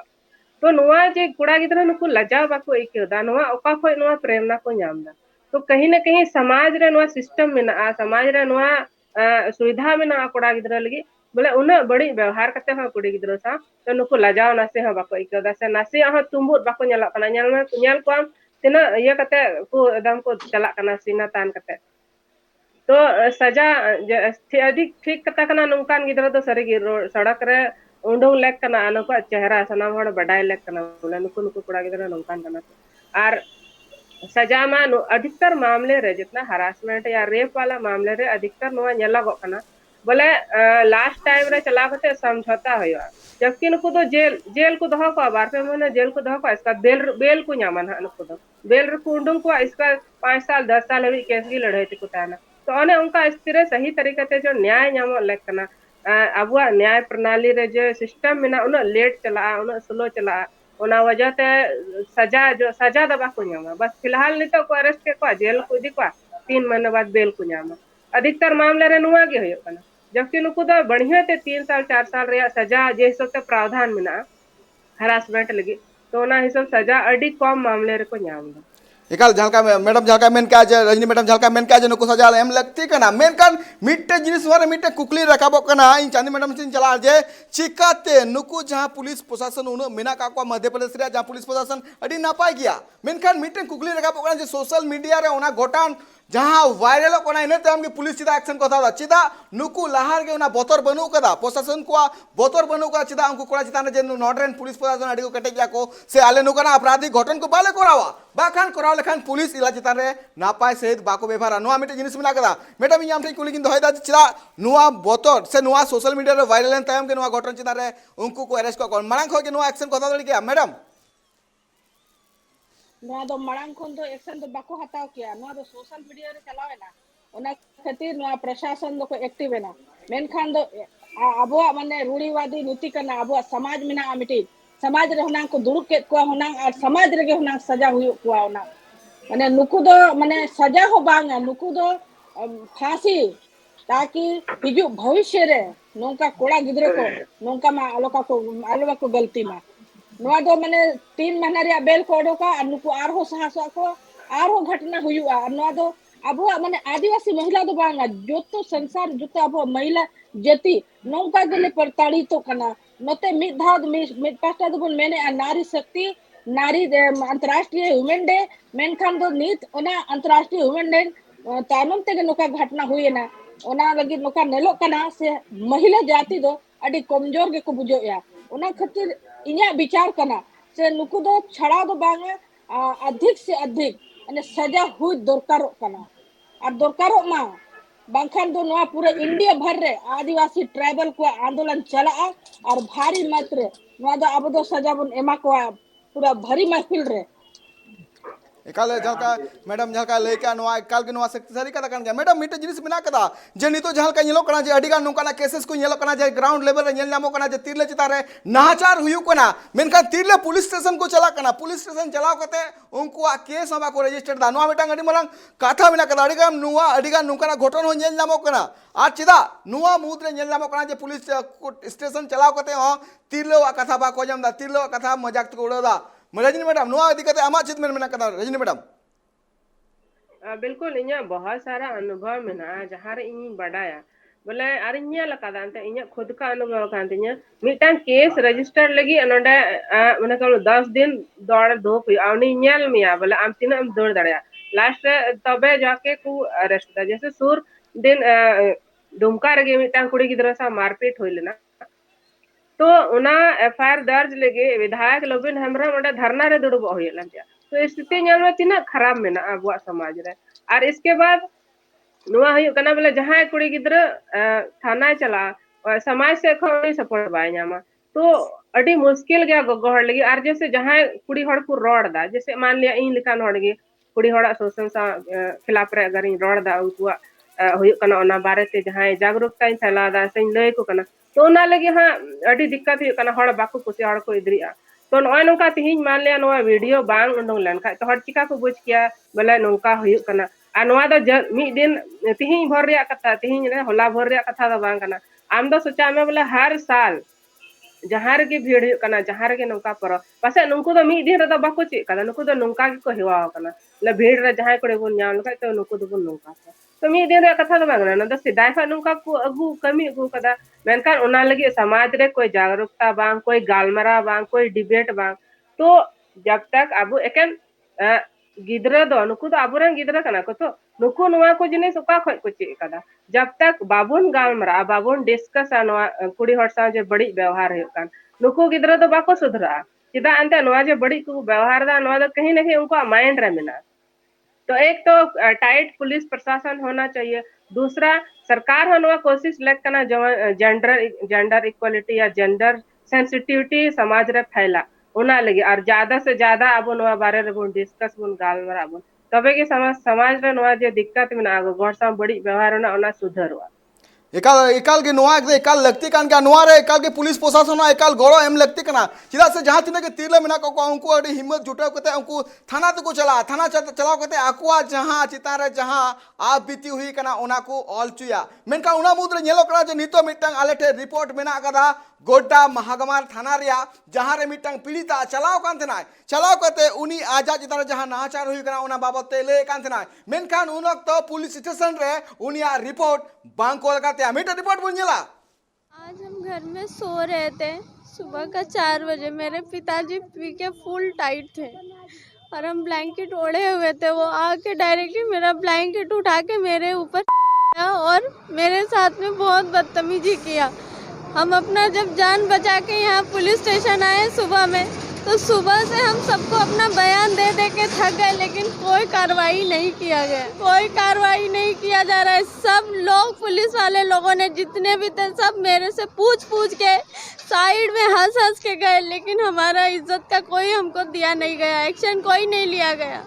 तो नुआ जे कोड़ा गिद्रा नुकु लजाव बाको इकेदा नुआ ओका खोय नुआ प्रेरणा को नामदा तो कहीं ना कहीं समाज रे नुआ सिस्टम मेना समाज रे नुआ सुविधा में ना कोड़ा गिद्रा लगी बोले उन बड़ी व्यवहार करते हो कुड़ी गिद्रा सा तो नुकु लजाव नासे हो बाको इकदा से नासे हो तुम्बुर बाको नेला कना नेल में नेल को तिना ये कते को एकदम को चला कना सीना तान कते तो सजा अधिक ठीक कता कना नुकान गिद्रा तो सरी सड़क रे उंडों लेक कना नुको चेहरा सनाम हड़ बडाय लेक कना बोले नुकु नुकु कोड़ा गिद्रा नुकान कना और सजा में अधिकतर मामले रे जितना हरासमेंट या रेप वाला मामले रे अधिकतर नुआ नेलागो कना बोले लास्ट टाइम रे चला कते समझौता होया जबकि नुकु तो जेल को दहो को बार पे मने जेल को दहो को इसका बेल को न्यामन हा नुकु तो बेल रे कुंडुं को इसका 5 साल 10 साल हबी केस की लड़ाई को ताना तो अने उनका स्थिर सही तरीके से जो न्याय न्यामो लेकना अब न्याय प्रणाली रे जो सिस्टम में ना उन लेट चला उन स्लो चला ओना वजह ते सजा दबा को न्यामा बस फिलहाल नहीं तो को अरेस्ट के को जेल को दी को 3 महीने बाद बेल को न्यामा अधिकतर मामले रे नुआ के होयो कना जबकि नुकु तो बढ़िया ते 3 साल 4 साल रे सजा जे हिसाब ते प्रावधान में ना हरासमेंट लगी तो ना हिसाब सजा अडी कम मामले रे को न्यामा एकाल झालका मैडम झालका मेन का रजनी मैडम झालका मेन का नुकु सजा एम लगती कना मेन कान मिट्टे जिनिस वारे मिट्टे कुकली रखाबो कना इन चांदी मैडम सिन चला जे चिकाते नुकु जहां पुलिस प्रशासन उन मेना का मध्य प्रदेश रे जहां पुलिस प्रशासन अडी नापाय गया मेनखान मिट्टे कुकली रखाबो कना जे सोशल मीडिया रे ओना गोटान जहां वायरल को इने तम के पुलिस चिदा एक्शन को था चिदा नुकु लहार के उना बोतर बनु कदा प्रशासन को बोतर बनु का चिदा उनको कोड़ा चिता जे नॉर्डर्न पुलिस प्रशासन अडी को कटे गया को से आले नुकना अपराधी घटन को बाले करावा बाखान कराव लेखान पुलिस इला चिता रे नापाय सहित बाको व्यवहार नुआ मिटे जिनिस मिला कदा मैडम इन आम कुली किन दोयदा चिदा नुआ बोतर से नुआ सोशल मीडिया रे वायरल तम के नुआ घटन चिता रे उनको को अरेस्ट को मांग हो के नुआ एक्शन को था के मैडम नवा दो मड़ांग खन तो एक्शन तो बाको हटाव किया नवा दो सोशल मीडिया रे चलावे ना ओना खातिर नवा प्रशासन दो को एक्टिव है ना मेनखान दो अबो माने रूढ़िवादी नीति करना अबो समाज में ना आमिटी समाज रे होना को दुरुक के को होना और समाज रे के होना सजा हुई को होना माने नुकु दो माने सजा हो बांगा नुकु दो फांसी ताकि हिजु भविष्य रे नोंका कोड़ा गिद्रे को नोंका मा आलोका को गलती मा नवा दो माने 3 महीना रे बेल को ओडोका और नुकु आरो साहस को आरो घटना हुआ नवा दो अब माने आदिवासी महिला दो बांगा जो तो संसार जो तो अब महिला जति नौका गले प्रताड़ित तो कना नते मिद धाद मिद पास्ता दो मैंने नारी शक्ति नारी अंतरराष्ट्रीय ह्यूमन डे मेनखान दो नीत ओना अंतरराष्ट्रीय ह्यूमन डे तानम ते नोका घटना हुई ना ओना लगी नोका नेलो कना से महिला जाति दो अडी कमजोर के को बुझो या ओना खातिर इन्या विचार करना से नुकु दो छड़ा दो बांगा अधिक से अधिक अने सजा हुई दरकारो कना और दरकारो मा बांखान दो नवा पूरे इंडिया भर रे आदिवासी ट्राइबल को आंदोलन चला और भारी मात्रा नवा दो अब दो सजा बन एमा को पूरा भरी महफिल रे एकाल जहां मैडम जहां लेके नवा एकाल के नवा शक्तिशाली कथा कान गया मैडम मिटे जिनिस मेना कदा जे नितो जहां का येलो कना जे अडिगा नुकाना केसेस को येलो कना जे ग्राउंड लेवल रे येल नामो कना जे तिरले चिता रे नाचार हुयु कना मेनका तिरले पुलिस स्टेशन को चला कना पुलिस स्टेशन चलाव कते उनको केस हबा को रजिस्टर दा नवा मिटांग अडी मलांग कथा मेना कदा अडिगा नुकाना घटन हो येल नामो कना आ चिदा नुवा मुद रे येल नामो कना जे पुलिस स्टेशन चलाव कते हो तिरले कथा बा को जमदा तिरले कथा मजाक तो उड़ोदा रजनी मैडम नुआ दिक्कत आमा चित में मेना कदा रजनी मैडम बिल्कुल इኛ बहुत सारा अनुभव मेना जहां रे इन बडाया बोले अरे इኛ लकादा अंते इኛ खुद का अनुभव कांतिnya मिटान केस रजिस्टर लगी अनोडे माने कल 10 दिन दौड़ दो आउनी इኛल मिया बोले आम तीन हम दौड़ दड़या लास्ट तबे जाके को अरेस्ट दा जैसे सुर दिन दुमका रे मिटान कुड़ी गिदरा सा मारपीट होइलेना तो उना एफआईआर दर्ज लगे विधायक लोबिन हमरा ओडे धरना रे दुड़ब होइलन तो स्थिति नेल में तिना खराब मेना अबुआ समाज रे और इसके बाद नुआ हुई कना बोले जहां कुड़ी गिद्र थाना चला समाज से कोई सपोर्ट बाय न्यामा तो अडी मुश्किल गया गोहड़ लगी और जैसे जहां कुड़ी हड़ को रोड दा जैसे मान लिया इन लिखान हड़ गे कुड़ी हड़ा शोषण सा खिलाफ रे अगर इन रोड दा उनकुआ हुई कना ओना बारे ते जहां जागरूकता इन फैला दा से लय को कना तो ओना लगी हां अडी दिक्कत हुई कना हड़ बाको कुसी हड़ को इदरिया तो नय नोका तिहिन मान लिया नोआ वीडियो बांग उंडों लेन खा तो हड़ चिका को बुझ किया बोले नोका हुई कना आ नोआ दो मी दिन तिहिन भर रे कथा तिहिन रे होला भर रे कथा दा बांग कना आम दो सोचा में बोले हर साल जहां रे भीड़ हुई कना जहां रे नोका पर पासे नुनको दो मी दिन रे दो बाको चे कना नुको दो नोका को हेवा कना ले भीड़ रे जहां कोड़े बोन न्याम लखा तो नुको दो बोन नोका तो मी दिन रे कथा दो बांग ना दो सिदाय फा नोका को अगु कमी अगु कदा मेनकान ओना लगी समाज रे कोई जागरूकता बांग कोई गालमरा बांग कोई डिबेट बांग तो जब तक अब एकन गिद्रा दो नुको दो आबुरन गिद्रा कना को तो नुको नुआ को जिनिस उका खय को चे कदा जब तक बाबुन गालमरा बाबुन डिस्कस नुआ कुड़ी हड़ सा जे बड़ी व्यवहार है कान नुको गिद्रा दो बाको सुधरा चिदा अंते नुआ जे बड़ी को व्यवहार दा नुआ दो कहीं न कहीं उनका माइंड रे मिना तो एक तो टाइट पुलिस प्रशासन होना चाहिए दूसरा सरकार हनुआ कोशिश लेक करना जेंडर इक्वालिटी या जेंडर सेंसिटिविटी समाज रे फैला उना लगी और ज्यादा से ज्यादा अब नवा बारे रे बोन डिस्कस बोन गालमरा बोन तबे के समाज रे नवा जे दिक्कत में आगो गोर सा बड़ी व्यवहार ना सुधरवा एकाल के नुआ एकाल लगती कान क्या नुआ रे एकाल के पुलिस प्रशासन एकाल गौरव एम लगती कना चिदा से जहां तिने के तीरले मेना को उनको अडी हिम्मत जुटाव कते उनको थाना तो को थाना चलाव कते आकुआ जहां चितारे जहां आप बीती हुई कना उना को ऑल चुया मेनका उना मुद्रे नेलो कना जे नितो मिटंग आलेटे रिपोर्ट मेना कदा गोड्डा महागमार थाना रिया जहां रे मिटंग पीड़िता चलाव कान थना चलाव कते उनी आजा चितारे जहां नाचार हुई कना उना बाबत ते ले कान थना मेनखान उनक तो पुलिस स्टेशन रे उनिया रिपोर्ट बांग को लगाते मीटर रिपोर्ट बुझला आज हम घर में सो रहे थे सुबह का 4 बजे मेरे पिताजी पी के फुल टाइट थे और हम ब्लैंकेट ओढ़े हुए थे वो आके डायरेक्टली मेरा ब्लैंकेट उठा के मेरे ऊपर और मेरे साथ में बहुत बदतमीजी किया हम अपना जब जान बचा के यहाँ पुलिस स्टेशन आए सुबह में तो सुबह से हम सबको अपना बयान दे दे के थक गए लेकिन कोई कार्रवाई नहीं किया गया कोई कार्रवाई नहीं किया जा रहा है सब लोग पुलिस वाले लोगों ने जितने भी थे सब मेरे से पूछ के साइड में हंस के गए लेकिन हमारा इज्जत का कोई हमको दिया नहीं गया एक्शन कोई नहीं लिया गया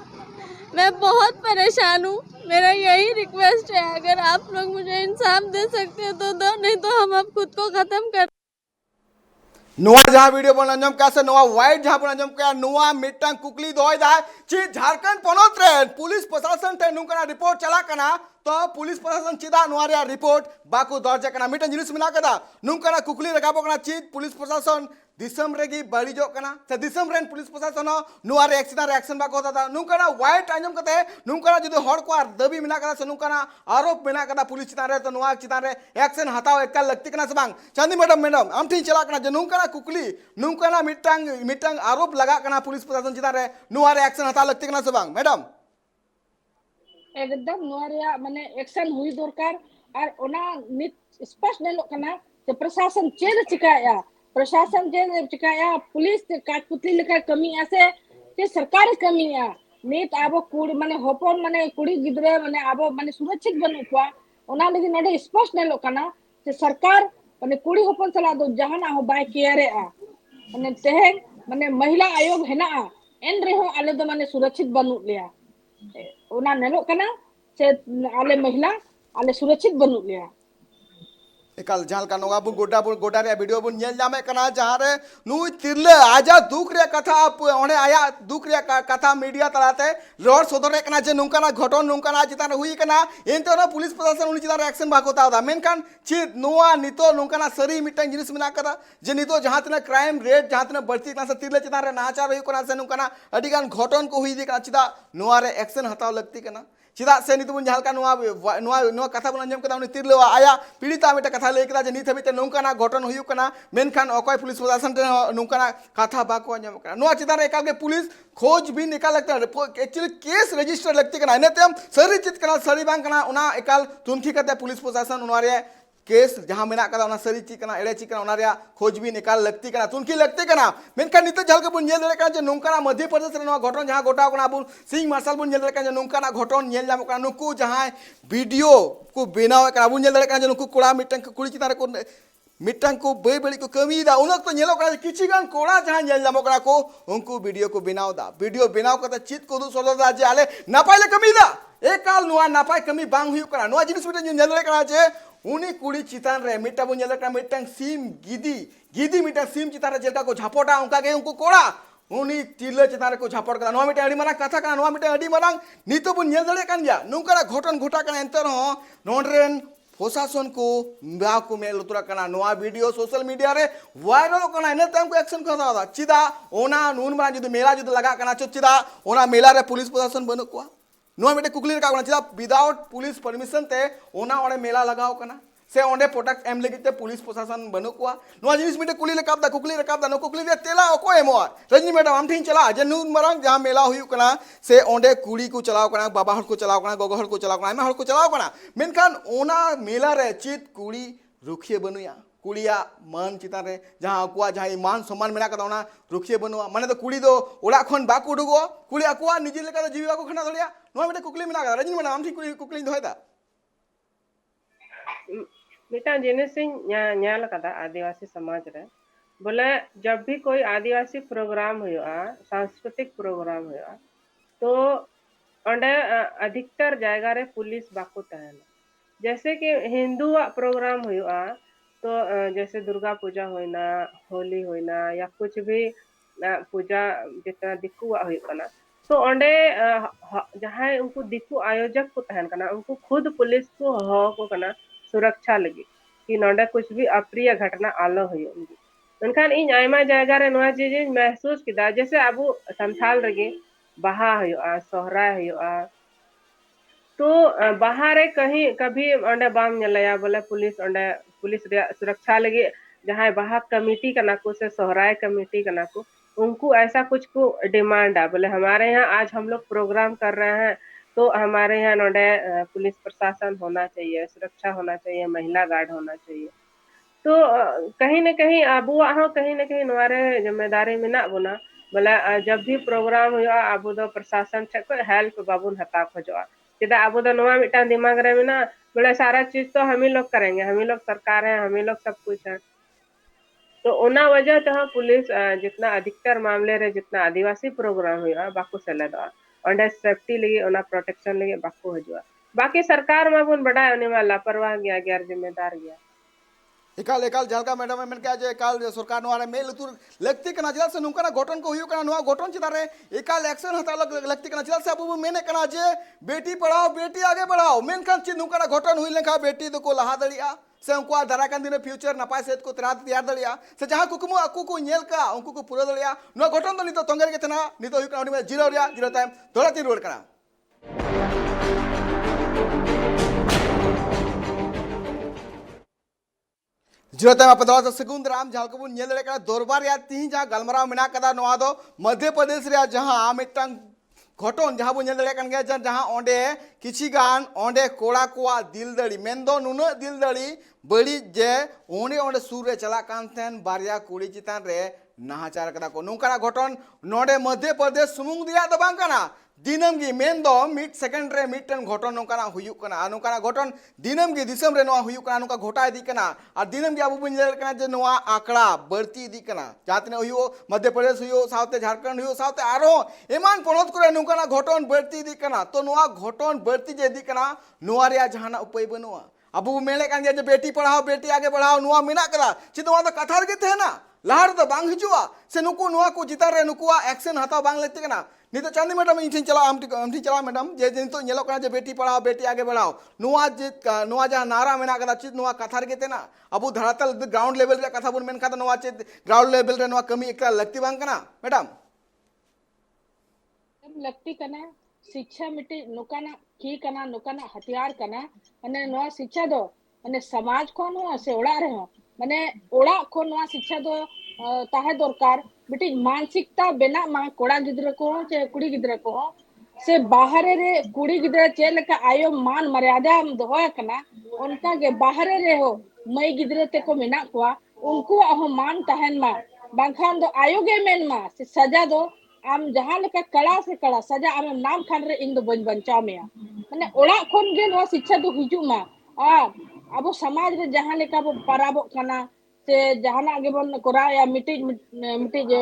मैं बहुत परेशान हूँ मेरा यही रिक्वेस्ट है अगर आप लोग मुझे इंसाफ दे सकते हैं तो दो नहीं तो हम अब खुद को खत्म कर नुआ जहां वीडियो बन अंजम कैसे नुआ वाइट जहां बन अंजम क्या नुआ मिटंग कुकली दोय दा ची झारखंड पनोत रे पुलिस प्रशासन ते नुकना रिपोर्ट चला कना तो पुलिस प्रशासन चिदा नुआ रे रिपोर्ट बाकू दर्ज कना मिटंग जिनिस मिना कदा नुकना कुकली रगाबो कना ची पुलिस प्रशासन दिसम रेगी बळिजो कना से दिसम रेन पुलिस प्रशासन नुआ रे रिएक्शन बाको होता नुकना वाइट अंजम कते नुकना जदि हड़ को दबी मिना कदा से नुकना आरोप मिना कदा पुलिस चितान रे तो नुआ चितान रे एक्शन हताव एकल लगती कना से बांग चांदी मैडम आम ठीक चला कना जे नुकना कुकली नुकना मिटंग आरोप लगा कना पुलिस प्रशासन चितान रे नुआ रे एक्शन हताव लगती कना से बांग मैडम एकदम नुआ रे माने एक्शन हुई दरकार और ओना नित स्पष्ट नेलो कना जे प्रशासन चेद चिकाया प्रशासन जे चिकाया पुलिस काटपुतली लेका कमी आसे जे सरकारी कमी आ नित आबो कुड़ माने होपन माने कुड़ी गिदरे माने आबो माने सुरक्षित बनु को ओना लगी नडे स्पष्ट नेलो कना जे सरकार माने कुड़ी होपन चला दो जहां ना हो बाय केरे आ माने तेहे माने महिला आयोग हेना एन रेहो आले दो माने सुरक्षित बनु लिया ओना नेलो कना से आले महिला आले सुरक्षित बनु लिया एकाल जहां का नोगा गोटा रे वीडियो बुन नेल जामे कना जहां रे नुई तिरले आजा दुख रे कथा ओने आया दुख रे कथा मीडिया तलाते रोड सदर कना जे नुंकाना घटन नुंकाना चितान हुई कना एनते ना पुलिस प्रशासन उनी चितान एक्शन बाको तादा मेनखान चित नोआ नितो नुंकाना सरी मिटन जिनिस मिना कदा जे नितो जहां तना क्राइम रेट जहां तना बढ़ती कना से तिरले चितान रे नाचार हुई कना से नुंकाना अडिगान घटन को हुई दे कना चिता नोआ रे एक्शन हताव लगती कना चिदा से नित बुन जहां का नोआ कथा बुन अंजम कदा उनी तिरले आया पीड़िता मिटा कथा ले कदा जे नित हबिते नोंकाना घटन हुई कना मेनखान अकय पुलिस प्रशासन ते नोंकाना कथा बाको अंजम कना नोआ चिदा रे एकाल के पुलिस खोज भी निकाल लगता है एक्चुअली केस रजिस्टर लगती कना इनते हम सरी चित कना सरी बांग कना उना एकाल तुमखी कते पुलिस प्रशासन उना रे केस जहां मेना कदा उना सरी ची कना एड़े ची कना उना रे खोज भी निकाल लगती कना तुमखी लगती कना मेनखान नित जल के बुन नेल दरे कना जे नोंकाना मध्य प्रदेश रे नोआ घटन जहां गोटा कना बुन सिंह मार्शल बुन नेल दरे कना जे नोंकाना घटन नेल जाम कना नुकु जहां वीडियो को बनाव कना बुन नेल दरे कना जे नुकु कोड़ा मिटन कुड़ी चितारे को मिट्टन को बे बड़ी को कमी दा उन तो नेलो कना किछि गान कोड़ा जहां नेल जाम कना को उनको वीडियो को बनाव दा वीडियो बनाव कते चित को दु सोदा दा जे आले नापाइले कमी दा एकाल नुआ नापाय कमी बांग हुई कना नुआ जिनिस मिटन नेल दरे कना जे उनी कुड़ी चितान रे मिट्टा बुन नेल कना मिटन सीम गिदी मिटन सीम चितान रे जेलका को झापोटा उनका के उनको कोड़ा उनी तिरले चितान रे को झापड़ कना नुआ मिटन अडी मारा कथा कना नुआ मिटन अडी मारा नितो बुन नेल दरे कन गया नुंका घटन घटा कना एंतर हो नोंड्रेन प्रशासन को ब्याह को मेल उतरा कना नोआ वीडियो सोशल मीडिया रे वायरल कना इन टाइम को एक्शन करता था चिदा ओना नून बना जुद मेला जुद लगा कना चिदा ओना मेला रे पुलिस प्रशासन बनो को नोआ मिटे कुकली का चिदा विदाउट पुलिस परमिशन ते ओना ओने मेला लगाओ कना से ओंडे प्रोटेक्ट एम लगिते पुलिस प्रशासन बनो को नोआ जिनिस मिटे कुकली रकाब दा नो कुकली रे तेला ओको एमोर रजनी मैडम हम ठिन चला जे नून मरंग जहां मेला हुई कना से ओंडे कुड़ी को चलाओ कना बाबा हर को चलाओ कना गोगो हर को चलाओ कना हर को चलाओ कना मेनखान ओना मेला रे चित कुड़ी रुखिए बनुया कुड़िया मान चितान रे जहां अकुआ जहां मान सम्मान मेना कदा ओना रुखिए बनुआ माने तो कुड़ी दो ओड़ा खन बाको उडुगो कुड़ी अकुआ निजे लेका जीवा को खना दलिया नोआ मिटे कुकली मेना कदा रजनी मैडम हम ठिन कुकली दोयदा मिटा जिनिस न्याल कदा आदिवासी समाज रे बोले जब भी कोई आदिवासी प्रोग्राम हुआ सांस्कृतिक प्रोग्राम हुआ तो अंडे अधिकतर जायगा रे पुलिस बाको तहना जैसे कि हिंदू प्रोग्राम हुआ तो जैसे दुर्गा पूजा होना होली होना या कुछ भी पूजा जितना दिक्कु हुआ तो अंडे जहाँ उनको दिक्कु आयोजक को तहन कना उनको खुद पुलिस को हो को कना सुरक्षा लगी कि नोंडे कुछ भी अप्रिय घटना आलो हुई उनखान इन आयमा जायगा रे नोआ चीज महसूस किदा जैसे अबू संथाल रगे बहा हुआ सोहरा हुआ तो बाहर कहीं कभी अंडे बाम नलया बोले पुलिस सुरक्षा लगे जहाँ बाहर कमेटी कना को से सोहराय कमेटी कना को उनको ऐसा कुछ को डिमांड है बोले हमारे यहाँ आज हम लोग प्रोग्राम कर रहे हैं तो हमारे यहाँ नोडे पुलिस प्रशासन होना चाहिए सुरक्षा होना चाहिए महिला गार्ड होना चाहिए तो कहीं न कहीं अबू कहीं न कहीं हमारे जिम्मेदारी में ना बोला बोला जब भी प्रोग्राम हुआ अबू दो प्रशासन हेल्प बाबून हता खोजवा सीधा अबू दो नवा मिटा दिमाग रहे में ना बोले सारा चीज तो हम ही लोग करेंगे हम ही लोग सरकार है हम ही लोग सब कुछ है तो उना वजह तो पुलिस जितना अधिकतर मामले रे जितना आदिवासी प्रोग्राम हुआ बाकू से लगा अंडर सेफ्टी लगी उना प्रोटेक्शन लगी बाकू हजुआ बाकी सरकार में बुन बड़ा उन्हें लापरवाह गया गैर जिम्मेदार गया एकाल झालका मैडम मेन क्या जे एकाल सरकार नोआरे मेल तुर लगती कना जिला से नुकना घटन को हुयो कना नोआ घटन चितारे एकाल एक्शन हता लगती कना जिला से अब मेने कना जे बेटी पढ़ाओ बेटी आगे बढ़ाओ मेन खान चि नुकना घटन हुई लेखा बेटी तो को लहा दड़िया से उनको दाराकान दिन फ्यूचर नपाय सेत को तैयार दड़िया से जहां कुकुमु अकु को नेल का उनको को पूरा दड़िया नो घटन तो नितो तंगर के तना नितो हुई कना जीरो टाइम थोड़ा ती रोड कना जीरो टाइम आप दवा सगुन राम झालकबुन नेल दड़े कना दरबार या तीन जहां गलमराव मेना कदा नोआ दो मध्य प्रदेश रे जहां मिटंग घटन जहां बो नेल दड़े कन गया जहां ओंडे किछि गान ओंडे कोड़ा कोआ दिल दड़ी मेंदो नुना दिल दड़ी बड़ी जे ओंडे ओंडे सूर रे चला कान थेन बारिया कुड़ी चितान रे नाहाचार कदा को नोंकाना घटन नोडे मध्य प्रदेश सुमुंग दिया दो बांग कना दिनम गी मेन दो मिड सेकंड रे मिडटन घटन नोंकाना हुयुक कना नोंकाना घटन दिनम गी दिसम रे नोआ हुयुक कना नोंका घटा इदी कना और दिनम गी अबु बुन कना जे नोआ आंकड़ा बढ़ती इदी कना जातने हुयो मध्य प्रदेश हुयो साउते झारखंड हुयो साउते आरो एमान पोनोत करे नोंकाना घटन बढ़ती इदी कना तो नोआ घटन बढ़ती जे इदी कना नोआ रे जहाना उपाय बनुआ अबु मेले कान जे बेटी पढ़ाओ बेटी आगे बढ़ाओ नोआ मिना कदा चित नोआ तो कथा रे थे ना लहर तो बांग हिजुआ से नुकु नोआ को चितार रे नुकुआ एक्शन हताव बांग लेते कना नितो चांदी मैडम इन चला आमठी चला मैडम जे नितो नेलो कना जे बेटी पढ़ाओ बेटी आगे बढ़ाओ नोआ जहां नारा मेना कदा चित नोआ कथा रे तेना अबु धरातल ग्राउंड लेवल रे कथा बुन मेन खाता नोआ चित ग्राउंड लेवल रे नोआ कमी एकला लगती बांग कना मैडम लगती कना शिक्षा मिट्टी नुकाना की कना नुकाना हथियार कना माने नोआ शिक्षा दो माने समाज को नो से ओड़ा रे हो माने ओड़ा को नोआ शिक्षा दो ताहे दरकार मिट्टी मानसिकता बेना मा कोड़ा गिद्र को चे कुड़ी गिद्र को से बाहर रे कुड़ी गिद्र चे लेका आयो मान मर्यादा हम दोया कना उनका के बाहर रे हो मई गिद्र ते को मेना को उनको अहो मान तहन मा बांखान दो आयो गे मेन मा से सजा दो आम जहां लेका कड़ा से कड़ा सजा आम नाम खान रे इन दो बन बंचाव में माने ओड़ा खोन गे नो शिक्षा दो हिजु मा अब समाज रे जहां लेका बो पराबो कना से जहां आगे बन कोरा या मिटी मिटी जो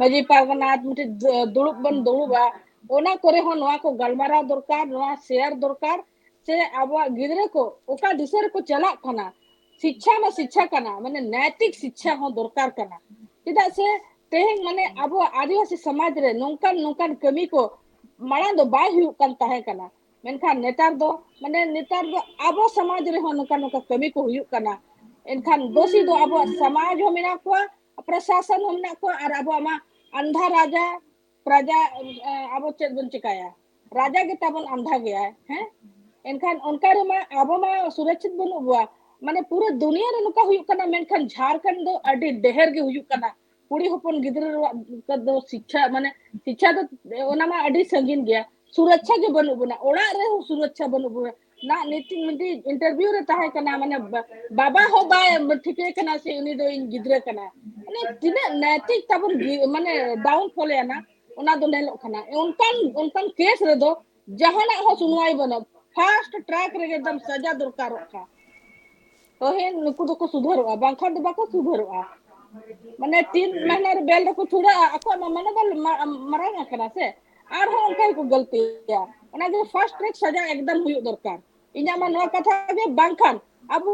मजी पागना मिटी दुड़ुब बन दुड़ुबा ओना करे हो नोआ को गलमारा दरकार नोआ शेयर दरकार से अब गिदरे को ओका दिसर को चला कना शिक्षा में शिक्षा कना माने नैतिक शिक्षा हो दरकार कना चिदा से तेहें माने अब आदिवासी समाज रे नोंकान नोंकान कमी को माड़ा दो बाय हुई कन ताहे कना मेनखान नेतार दो अब समाज रे हो नोंकान नोंका कमी को हुई कना एनखान दोषी दो अब समाज हो मेना को प्रशासन हो मेना को और अब आमा अंधा राजा प्रजा अब चेत बन चिकाया राजा के तबन अंधा गया है हैं एनखान उनका रे मा अब मा सुरक्षित बनु बुआ माने पूरा दुनिया रे नोका हुई कना मेनखान झारखंड दो अडी देहर के हुई कना कुड़ी होपन गिद्र दो शिक्षा माने शिक्षा तो ओना मा अडी संगीन गया सुरक्षा के बनु बुना ओड़ा रे हो सुरक्षा बनु बुना ना नीति नीति इंटरव्यू रे ताहे कना माने बाबा हो बाय ठीके कना से उनी दो इन गिद्रे कना माने तिने नैतिक तबन माने डाउन फॉल या ना ओना दो नेलो कना उनकान केस रे दो जहाना हो सुनवाई बनो फास्ट ट्रैक रे एकदम सजा दरकार का तो हे नुकु दो को सुधरवा बांखा दो बाको सुधरवा माने 3 महीना रे बेल को थोड़ा ako माने बल मरांगा कना से आर हो उनका को गलती या ओना जो फर्स्ट ट्रैक सजा एकदम हुई दरकार इना मा नो कथा जे बांखान अब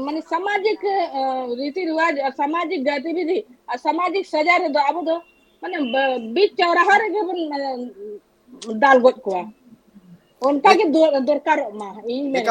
माने सामाजिक रीति रिवाज और सामाजिक गतिविधि और सामाजिक सजा रे दो अब दो माने बीच चौराहा रे दाल गोट को उनका के दरकार मा इन में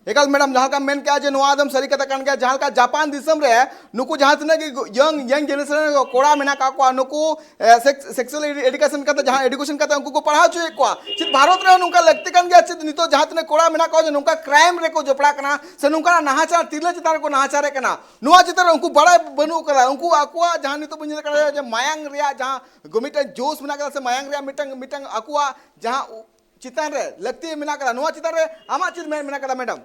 एकल मैडम जहाँ का मेन क्या जे नोआदम सरी कथा कान गया जहाँ का जापान दिसम रे नुकु जहाँ तने कि यंग जनरेशन कोड़ा मेना का को नुकु सेक्सुअल एजुकेशन का जहाँ एजुकेशन का उनको को पढ़ा छे को चित भारत रे नुका लगते कान गया चित नितो जहाँ तने कोड़ा मेना को नुका क्राइम रे को जोपड़ा कना से नुका नाहाचार तिरले चितार को नाहाचार कना नुआ चितार उनको बड़ा बनु करा उनको आकुआ जहाँ नितो बुझे करा जे मायांग रिया जहाँ गोमिटा जोश मेना करा से मायांग रिया मिटंग मिटंग आकुआ जहाँ चितान रे लगती मेना करा नुआ चितार रे आमा चित मेना करा मैडम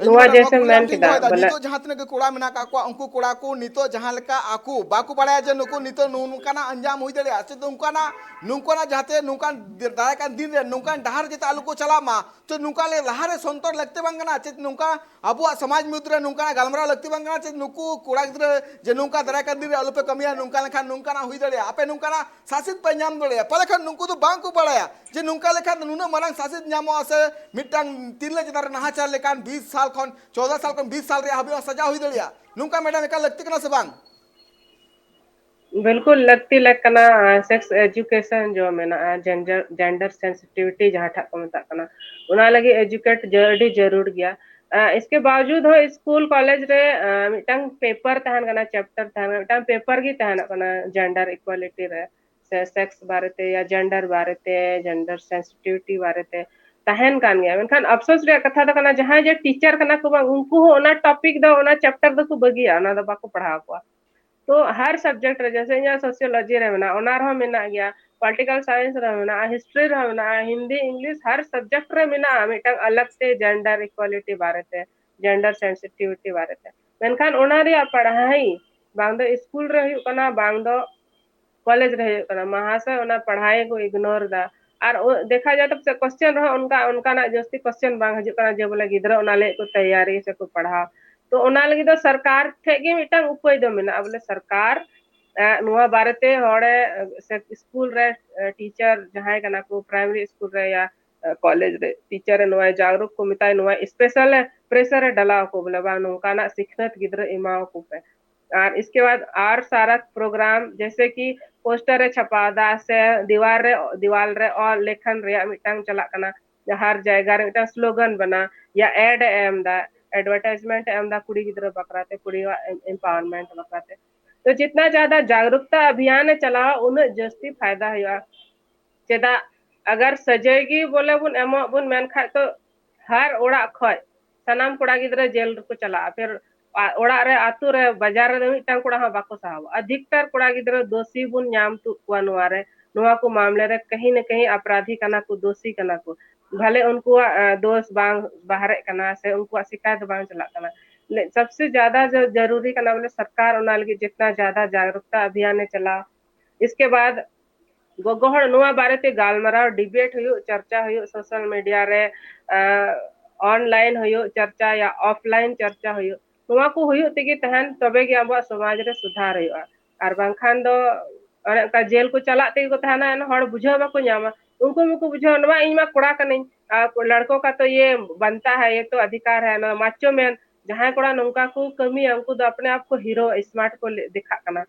नुआ जैसे मैन किदा बोले नितो जहां तने कोड़ा मेना का को उनको कोड़ा को नितो जहां लका आकू बाकू पड़ाया जे नुको नितो नुकाना अंजाम हुई दड़े आसे नुकाना जाते नुकान दाय का दिन रे नुकान डहार जे तालु को चला मा तो नुका ले लहारे संतर लगते बंगना चे नुका अबुआ समाज में उतरे नुकाना गालमरा लगते बंगना चे नुकु कोड़ा गिद्रे जे नुका दाय का दिन रे अलुपे कमिया नुका लेखा नुकाना हुई दड़े आपे नुकाना शासित पंजाम दड़े पलखन नुकु तो बांकू पड़ाया जे नुका लेखा नुनो मरंग शासित न्यामो आसे मिटंग तिरले जदार नाहाचार लेकान 20 साल खन 14 साल खन 20 साल रे हबे सजा हुई दड़िया नुका मैडम एका लगती कना से बांग बिल्कुल लगती लगना सेक्स एजुकेशन जो मेना जेंडर सेंसिटिविटी जहाँ ठा को मता कना उना लगी एजुकेट जरूर गया इसके बावजूद हो स्कूल कॉलेज रे मिटंग पेपर तहन कना चैप्टर तहन मिटंग पेपर की तहन कना जेंडर इक्वालिटी रे सेक्स बारेते या जेंडर बारेते जेंडर सेंसिटिविटी बारेते तहन कान गया मेनखान अफसोस रे कथा द कना जहां जे टीचर कना को उनको हो ओना टॉपिक द ओना चैप्टर द को बगिया ओना द बाको पढ़ा को तो हर सब्जेक्ट रे जैसे यहाँ सोशियोलॉजी रे मेना ओना रहो मेना गया पॉलिटिकल साइंस रे मेना हिस्ट्री रे मेना हिंदी इंग्लिश हर सब्जेक्ट रे मेना मिटang अलग ते जेंडर इक्वालिटी बारे ते जेंडर सेंसिटिविटी बारे ते मेनखान ओना रे पढ़ाई बांग दो स्कूल रे हुई कना बांग दो कॉलेज रे हुई कना महाशय ओना पढ़ाई को इग्नोर दा और देखा जाए तो क्वेश्चन रहो उनका ना जस्ती क्वेश्चन बांग हजू कना जे बोले गिदरा ओना ले को तैयारी से को पढ़ा तो ओना लगी दो सरकार ठे गे मिटang उपाय दो मेना बोले सरकार नुआ बारेते हड़े स्कूल रे टीचर जहां कना को प्राइमरी स्कूल रे या कॉलेज रे टीचर नुआ जागरूक को मिताय नुआ स्पेशल प्रेशर डला को बोले बा नुका ना सिखनत गिदरा इमाओ को पे और इसके बाद और सारा प्रोग्राम जैसे कि पोस्टर छपादा से दीवार रे और लेखन रे मिटang चला कना हर जगह रे मिटang स्लोगन बना या एड एम दा एडवर्टाइजमेंट एम दा कुड़ी गिदरा बकराते कुड़ी एम्पावरमेंट बकराते तो जितना ज्यादा जागरूकता अभियान चलाओ उन्हें जस्ती फायदा हुआ चेदा अगर सजेगी बोले बुन एमो बुन मेन खाय तो हर ओड़ा खय सनाम कोड़ा गिदरा जेल को चला फिर ओड़ा रे आतु रे बाजार रे मिटang कोड़ा हा बाको साहब अधिकतर कोड़ा गिदरा दोषी बुन नाम तु कुआ नुआ रे नुआ को मामले रे कहीं न कहीं अपराधी कना को दोषी कना को भले उनको दोष बांग बाहर कना से उनको शिकायत बांग चला कना सबसे ज्यादा जो जरूरी कना बोले सरकार ओना लगी जितना ज्यादा जागरूकता अभियान चला इसके बाद गोगोहड़ नुआ बारे ते गालमराव डिबेट हुयो चर्चा हुयो सोशल मीडिया रे ऑनलाइन हुयो चर्चा या ऑफलाइन चर्चा हुयो नुआ को हुयो तेगे तहन तबे गे अब समाज रे सुधार हुयो और बांखान दो का जेल को चला ते को तहना न हड़ बुझो बाको न्यामा उनको मुको बुझो नवा इमा कोड़ा कने लड़कों का तो ये बनता है ये तो अधिकार है ना माचो में जहां कोड़ा नौका को कमी है उनको तो अपने आप को हीरो स्मार्ट को दिखा करना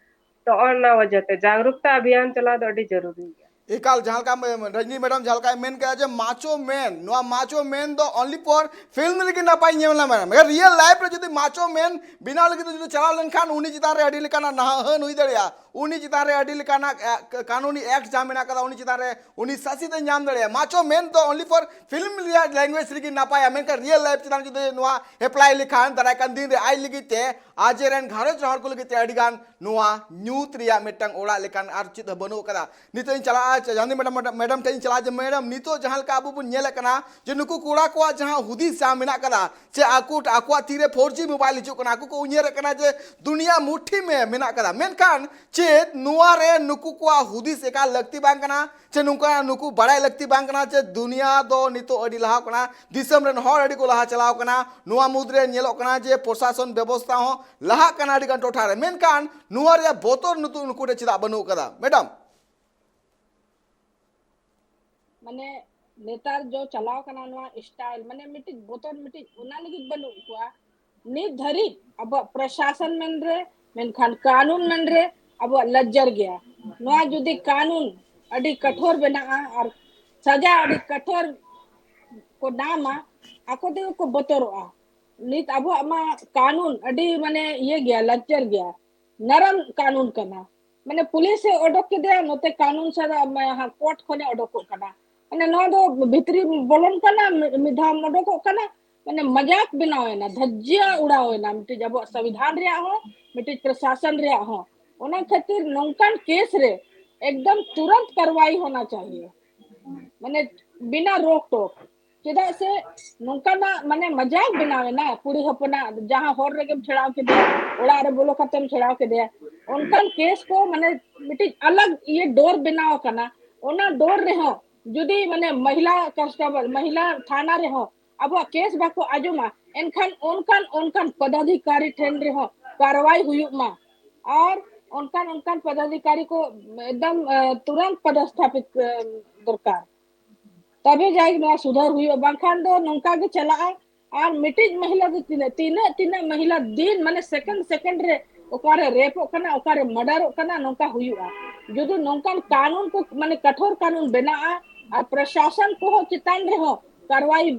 तो और ना वजह ते जागरूकता अभियान चला तो अड़ी जरूरी है एकाल जहाँ का रजनी मैडम जहाँ मेन कहा जे macho man no macho man दो ओनली फॉर फिल्म लगी ना पाई नेमला मैडम अगर रियल लाइफ रे जदी माचो मैन बिना लगी तो जदी चला लेनखान उनी चितान रे अडी लेकाना नाहन हुई दड़िया उनी चितान रे अडी लेकाना कानूनी एक्ट जा मेना कदा उनी चितान रे उनी ससी ते नाम दड़िया माचो मैन तो ओनली फॉर फिल्म लैंग्वेज लगी ना पाया मेन का रियल लाइफ चितान जदी नुआ अप्लाई लेखान दाराय कान दिन रे आई लगी ते आज रेन घारज हर को लगी ते अडी गान नुआ न्यूत रिया मिटंग ओड़ा लेकान आर चित बनो कदा निते चला जानी मैडम टेन चला जे मैडम नितो जहां का अबु बुन नेल कना जे नुकु कोड़ा को जहां हुदी सा मेना कदा जे आकु तीरे 4G मोबाइल हिजु कना आकु को उन्हेर कना जे दुनिया मुट्ठी में मेना कदा मेनखान चेत नुआ रे नुकु को हुदी से का लगती बांग कना जे नुका नुकु बड़ाई लगती बांग कना जे दुनिया दो नितो अडी लहा कना दिसम रेन हर अडी को लहा चलाव कना नुआ मुद्रे नेलो कना जे प्रशासन व्यवस्था हो लहा कना अडी गन टोठा रे मेनखान नुआ रे बोतर नुतु नुकु रे चिदा बनु कदा मैडम माने नेतार जो चलाव कना नवा स्टाइल माने मिटी बोतन मिटी उना लगी बनु कुआ नि धरी अब प्रशासन मन रे मेनखान कानून मन रे अब लज्जर गया नवा जुदी कानून अडी कठोर बना और सजा अडी कठोर को नामा आको दे को बतरो नित अब अमा कानून अडी माने ये गया लज्जर गया नरम कानून कना माने पुलिस से ओडक के दे नते कानून से कोर्ट खोने ओडक कना माने नो दो भितरी बोलन कना मिधा मोडको कना माने मजाक बनावे ना धज्जिया उड़ावे ना मिटी जब संविधान रे हो मिटी प्रशासन रे हो ओना खातिर नौकान केस रे एकदम तुरंत कार्रवाई होना चाहिए माने बिना रोक टोक चेदा से नौकाना माने मजाक बनावे ना पूरी हपना जहां होर रे के छड़ाव के दे ओड़ा रे बोलो खत्म छड़ाव के दे उनका केस को माने मिटी अलग ये डोर बनाओ कना ओना डोर रे हो जुदी माने महिला कांस्टेबल महिला थाना रे हो अब केस बाको आजुमा एनखान उनकान पदाधिकारी ठेन रे हो कार्रवाई हुई मा और उनकान पदाधिकारी को एकदम तुरंत पदस्थापित दरकार तबे जाए ना सुधार हुई बाखान दो नौका के चला और मिटिज महिला के तीन महिला दिन माने सेकंड रे ओकारे रेप कना ओकारे मर्डर कना नौका हुआ जुदी नौकान कानून को माने कठोर कानून बना और प्रशासन को हो चितान रे हो कार्रवाई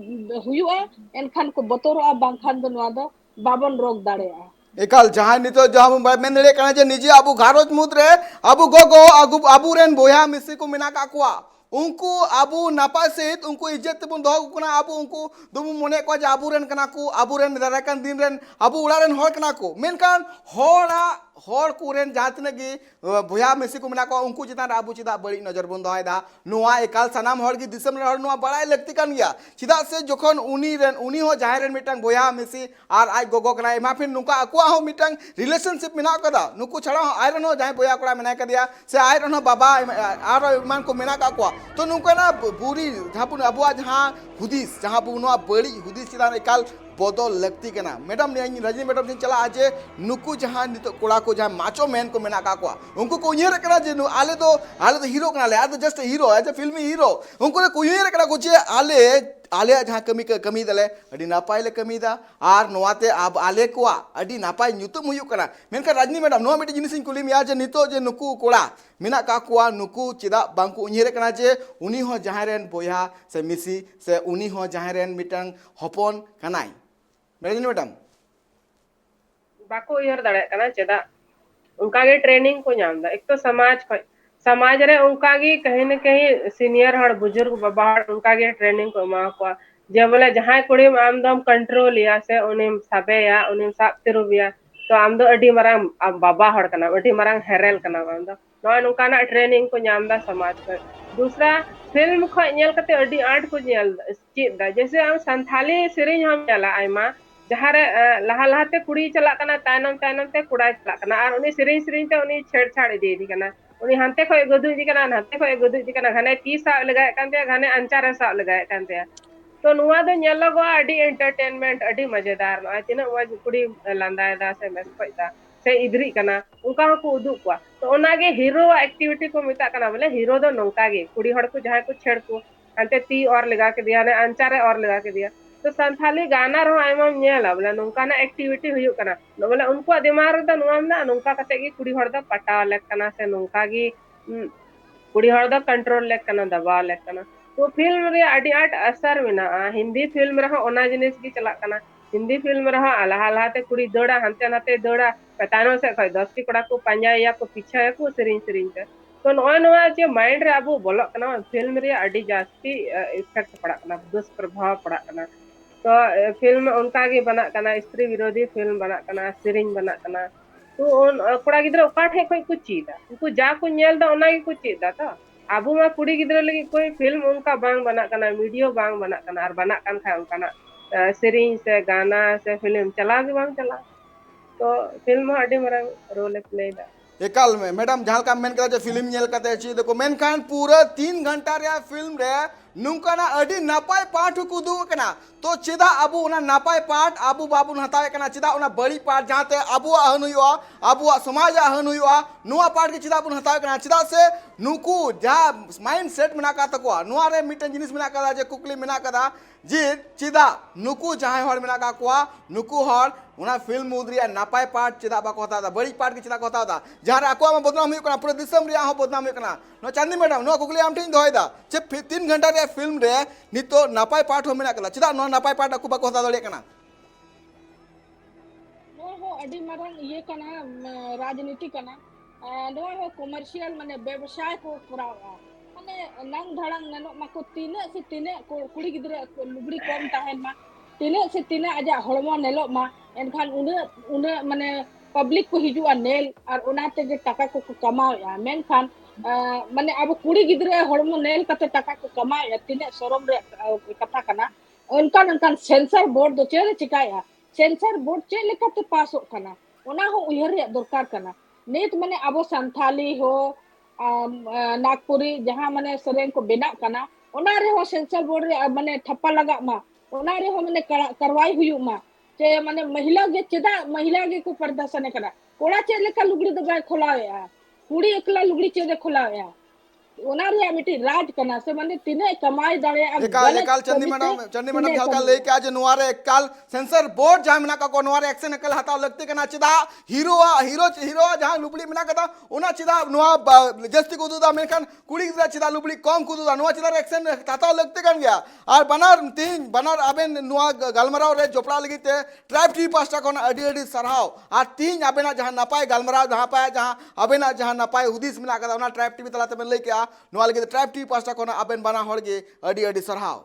हुआ एनखान को बतरो बांखान दो नवा दो बाबन रोक दाड़े एकाल जहां नितो जहां मेन दड़े कना जे निजे अबु घारोज मुद्रे अबु गोगो अबु रेन बोया मिसी को मिना का कुआ उनको अबु नापा सहित उनको इज्जत बुन दो कना अबु उनको दुमु मने को जे अबु रेन कना को अबु रेन दराकन दिन रेन अबु उड़ा रेन होर कना को मेनखान हर कुरेन जहाँ तिना की भुया मिसी को मेना को उनको चितान आबू चिदा बड़ी नजर बन दोयदा नोआ एकाल सनाम हर की दिसम रे हर नोआ बड़ाई लगती कान गया चिदा से जोखन उनी हो जाहिर मिटंग भुया मिसी आर आज गोगो कना एमा फिर नुका अकुआ हो मिटंग रिलेशनशिप मेना कदा नुकु छड़ा आयरन हो जाय भुया कोड़ा मेना कदिया से आयरन हो बाबा आर मान को मेना का कुआ तो नुका ना बुरी जहाँ पुन अबुआ जहाँ हुदिस जहाँ पुन नोआ बड़ी हुदिस चिदा एकाल बदल लगती कना मैडम रजनी मैडम दिन चला आज नुकु जहाँ नितो कोड़ा को जहाँ माचो मैन को मेना का उनको को उयहर कना जे आले तो हीरो कना ले आ तो जस्ट हीरो एज ए फिल्मी हीरो उनको को उयहर कना को जे आले जहाँ कमी दले अड़ी नापाय ले कमी दा आर नोआते अब आले कोआ अड़ी नापाय न्यूतुम हुयु कना मेनका रजनी मैडम नोआ मिटी जिनिस कुली मिया जे नितो जे नुकु कोड़ा मेना का कुआ नुकु चिदा बांकु उयहर कना जे उनी हो जहाँ रेन बोया से मिसी से उनी हो जहाँ रेन मिटंग हपन कनाई रजनी मैडम बाको उयहर दाड़े कना चेदा उनका गे ट्रेनिंग को नाम दा एक तो समाज रे उनका गे कहीं न कहीं सीनियर हड़ बुजुर्ग बाबा उनका गे ट्रेनिंग को मा को जे बोले जहां कुड़ी आम दम कंट्रोल या से उनिम साबे या उनिम साब तिरुबिया तो आम दो अडी मरांग बाबा हड़ कना अडी मरांग हेरेल कना आम दो नॉय नुका ना ट्रेनिंग को नाम दा समाज को दूसरा फिल्म को नेल कते अडी आठ को नेल चीज दा जैसे हम संथाली सिरिंज हम चला आइमा जहाँ रे लहा लहाते कुड़ी चला कना तायनम तायनम ते कुड़ा चला कना और उनी सिरिंज सिरिंज ते उनी छेड़छाड़ इदी कना उनी हंते को गदु इदी कना हंते को गदु इदी कना घने 30 साल लगाए कांते घने अंचार साल लगाए कांते तो नुआ दो नेलगो अडी एंटरटेनमेंट अडी मजेदार न तिना वज कुड़ी लंदाय दा से मेस पइदा से इद्री कना उनका को उदु को तो ओनागे हीरो एक्टिविटी को मिता कना बोले हीरो दो नौका गे कुड़ी हड़ को जहां को छेड़ को हंते ती और लगा के दिया ने अंचारे और लगा के दिया तो संथाली गाना रहो आयमा नेला बोले नुका ना एक्टिविटी हुयु कना बोले उनको दिमाग दा नुआम ना नुका कते गी कुड़ी हड़ दा पटा लेक कना से नुका गी कुड़ी हड़ दा कंट्रोल लेक कना दबा लेक कना तो फिल्म रे अडी आट असर मेना हिंदी फिल्म रहो ओना जिनिस की चला कना हिंदी फिल्म रहो लहा लहाते कुड़ी दौड़ा हंते नाते दौड़ा पतानो से खय 10 टी कोड़ा को पंजा या को पीछा या को सिरिंज सिरिंज तो नोय नोआ जे माइंड रे अबो बोलो कना फिल्म रे अडी जास्ती इफेक्ट पड़ा कना दुष्प्रभाव पड़ा कना तो फिल्म उनका गे बना कना स्त्री विरोधी फिल्म बना कना सिरिंज बना कना तो उन कोड़ा गिद्रा ओका ठे कोई कुछ चीदा उनको जा को नेल दा ओना गे कुछ चीदा था आबू मा कुड़ी गिद्रा लगी कोई फिल्म उनका बांग बना कना वीडियो बांग बना कना और बना कन खा उनका ना सिरिंज से गाना से फिल्म चला गे बांग चला तो फिल्म अडी मरा रोल प्ले दा एकाल में मैडम जहाँ का मेन करा फिल्म नेल कते छी देखो मेन खान पूरा 3 घंटा रे फिल्म रे नुका ना अडी नापाय पाठ को दु कना तो चिदा अबु उना नापाय पाठ अबु बाबू हतावे कना चिदा उना बड़ी पाठ जहाँते अबु आहन हुआ अबु समाज आहन हुआ नुआ पाठ के चिदा बुन हतावे कना चिदा से नुकु जहाँ माइंड सेट मेना का तको नुआ रे मिटन जिनिस मेना कदा जे कुकली मेना कदा जी चिदा नुकु जहाँ हर मेना का कुआ नुकु हर उना फिल्म उदरिया नापाय पाठ चिदा बा कहता था बड़ी पाठ के चिदा कहता था जहाँ अकुआ में बदनाम हुई कना पूरा दिसम रे हो बदनाम हुई कना नो चांदी मैडम नो कुकली आम ठिन दोयदा जे 3 घंटा रे फिल्म रे नितो नापाय पाठ हो मेना कदा चिदा नो नापाय पाठ अकु बा कहता दड़े कना हो अडी मारन ये कना राजनीति कना नो हो कमर्शियल माने व्यवसाय को पुरावा माने नंग धड़ंग ननो माको तीने से तीने कुड़ी गिद्रा लुगड़ी कम ताहेन मा तीने से तीने आजा हड़मो नेलो मा एनखान उने माने पब्लिक को हिजुआ नेल और उनाते जे टाका को कमाया मेनखान माने अब कुड़ी गिद्रा हड़मो नेल कते टाका को कमाया तीने शरम रे कथा कना उनकान सेंसर बोर्ड दो चेरे चिकाया सेंसर बोर्ड चे लेकाते पास हो कना ओना हो उयहर रे दरकार कना नेत माने अब संथाली हो नागपुरी जहां माने सरेन को बेना कना ओना रे हो सेंसर बोर्ड रे माने ठप्पा लगा मा ओना रे हो माने करवाई हुयु मा जे माने महिला गे को प्रदर्शन करा कोड़ा चे लेका लुगड़ी दबा खोलाया कुड़ी एकला लुगड़ी चे खोलाया ओना रे मिटी राज कना से माने तिने कमाई दाड़े एकाल चंदी मैडम हल्का लेके आज नुआरे एकाल सेंसर बोर्ड जहां मिना का नुआरे एक्शन एकल हता लगते कना चिदा हीरो जहां लुबड़ी मिना कदा ओना चिदा नुआ जस्ती को दुदा मेनखान कुड़ी गिरा चिदा लुबड़ी कम को दुदा नुआ चिदा एक्शन हता लगते कन गया और बनार आबेन नुआ गलमराव रे जोपड़ा लगिते ट्राइब टी पास्टा कोन अडी सरहाव और 3 आबेना जहां नपाय गलमराव जहां आबेना जहां नपाय हुदिस मिना कदा ओना ट्राइब टी तलाते में लेके नुआ लगे ट्राइब टी पास्टा कोना आबेन बना हड़गे अडी सरहाव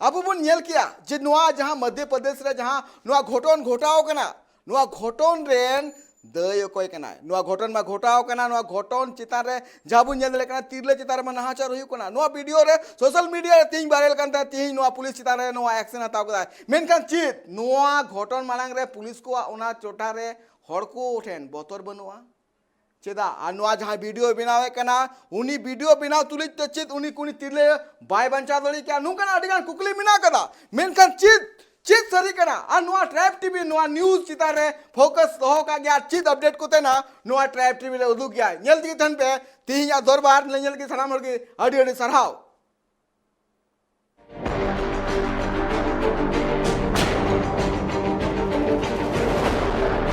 अब बुन नेल किया जे नुआ जहां मध्य प्रदेश रे जहां नुआ घोटन घोटाओ कना नुआ घटन रेन दय अकय कना नुआ घटन मा घटाव कना नुआ घटन चितान रे जाबुन नेल ले कना तिरले चितान रे नहाचार हुई कना नुआ वीडियो रे सोशल मीडिया रे तीन वायरल कानता तीन नुआ पुलिस चितान रे नुआ एक्शन हताव कदा मेनखान चित नुआ घटन मालांग रे पुलिस को ओना चोटा रे हड़ को ठेन बतर बनुआ चेदा आ नुआ जहां वीडियो बनावे कना उनी वीडियो बनाव तुलित ते चित उनी कुनी तिरले बाय बंचा दड़ी क्या नु कना अडिगान कुकली मिना कदा मेनखान चित सरी कना आ नुआ ट्रैप टीवी नुआ न्यूज चितारे फोकस दहो का गया चित अपडेट को तेना नुआ ट्रैप टीवी ले उदु गया नेल दी थन पे तिहिया दरबार ले नेल की सनाम के अडी अडी सरहाव।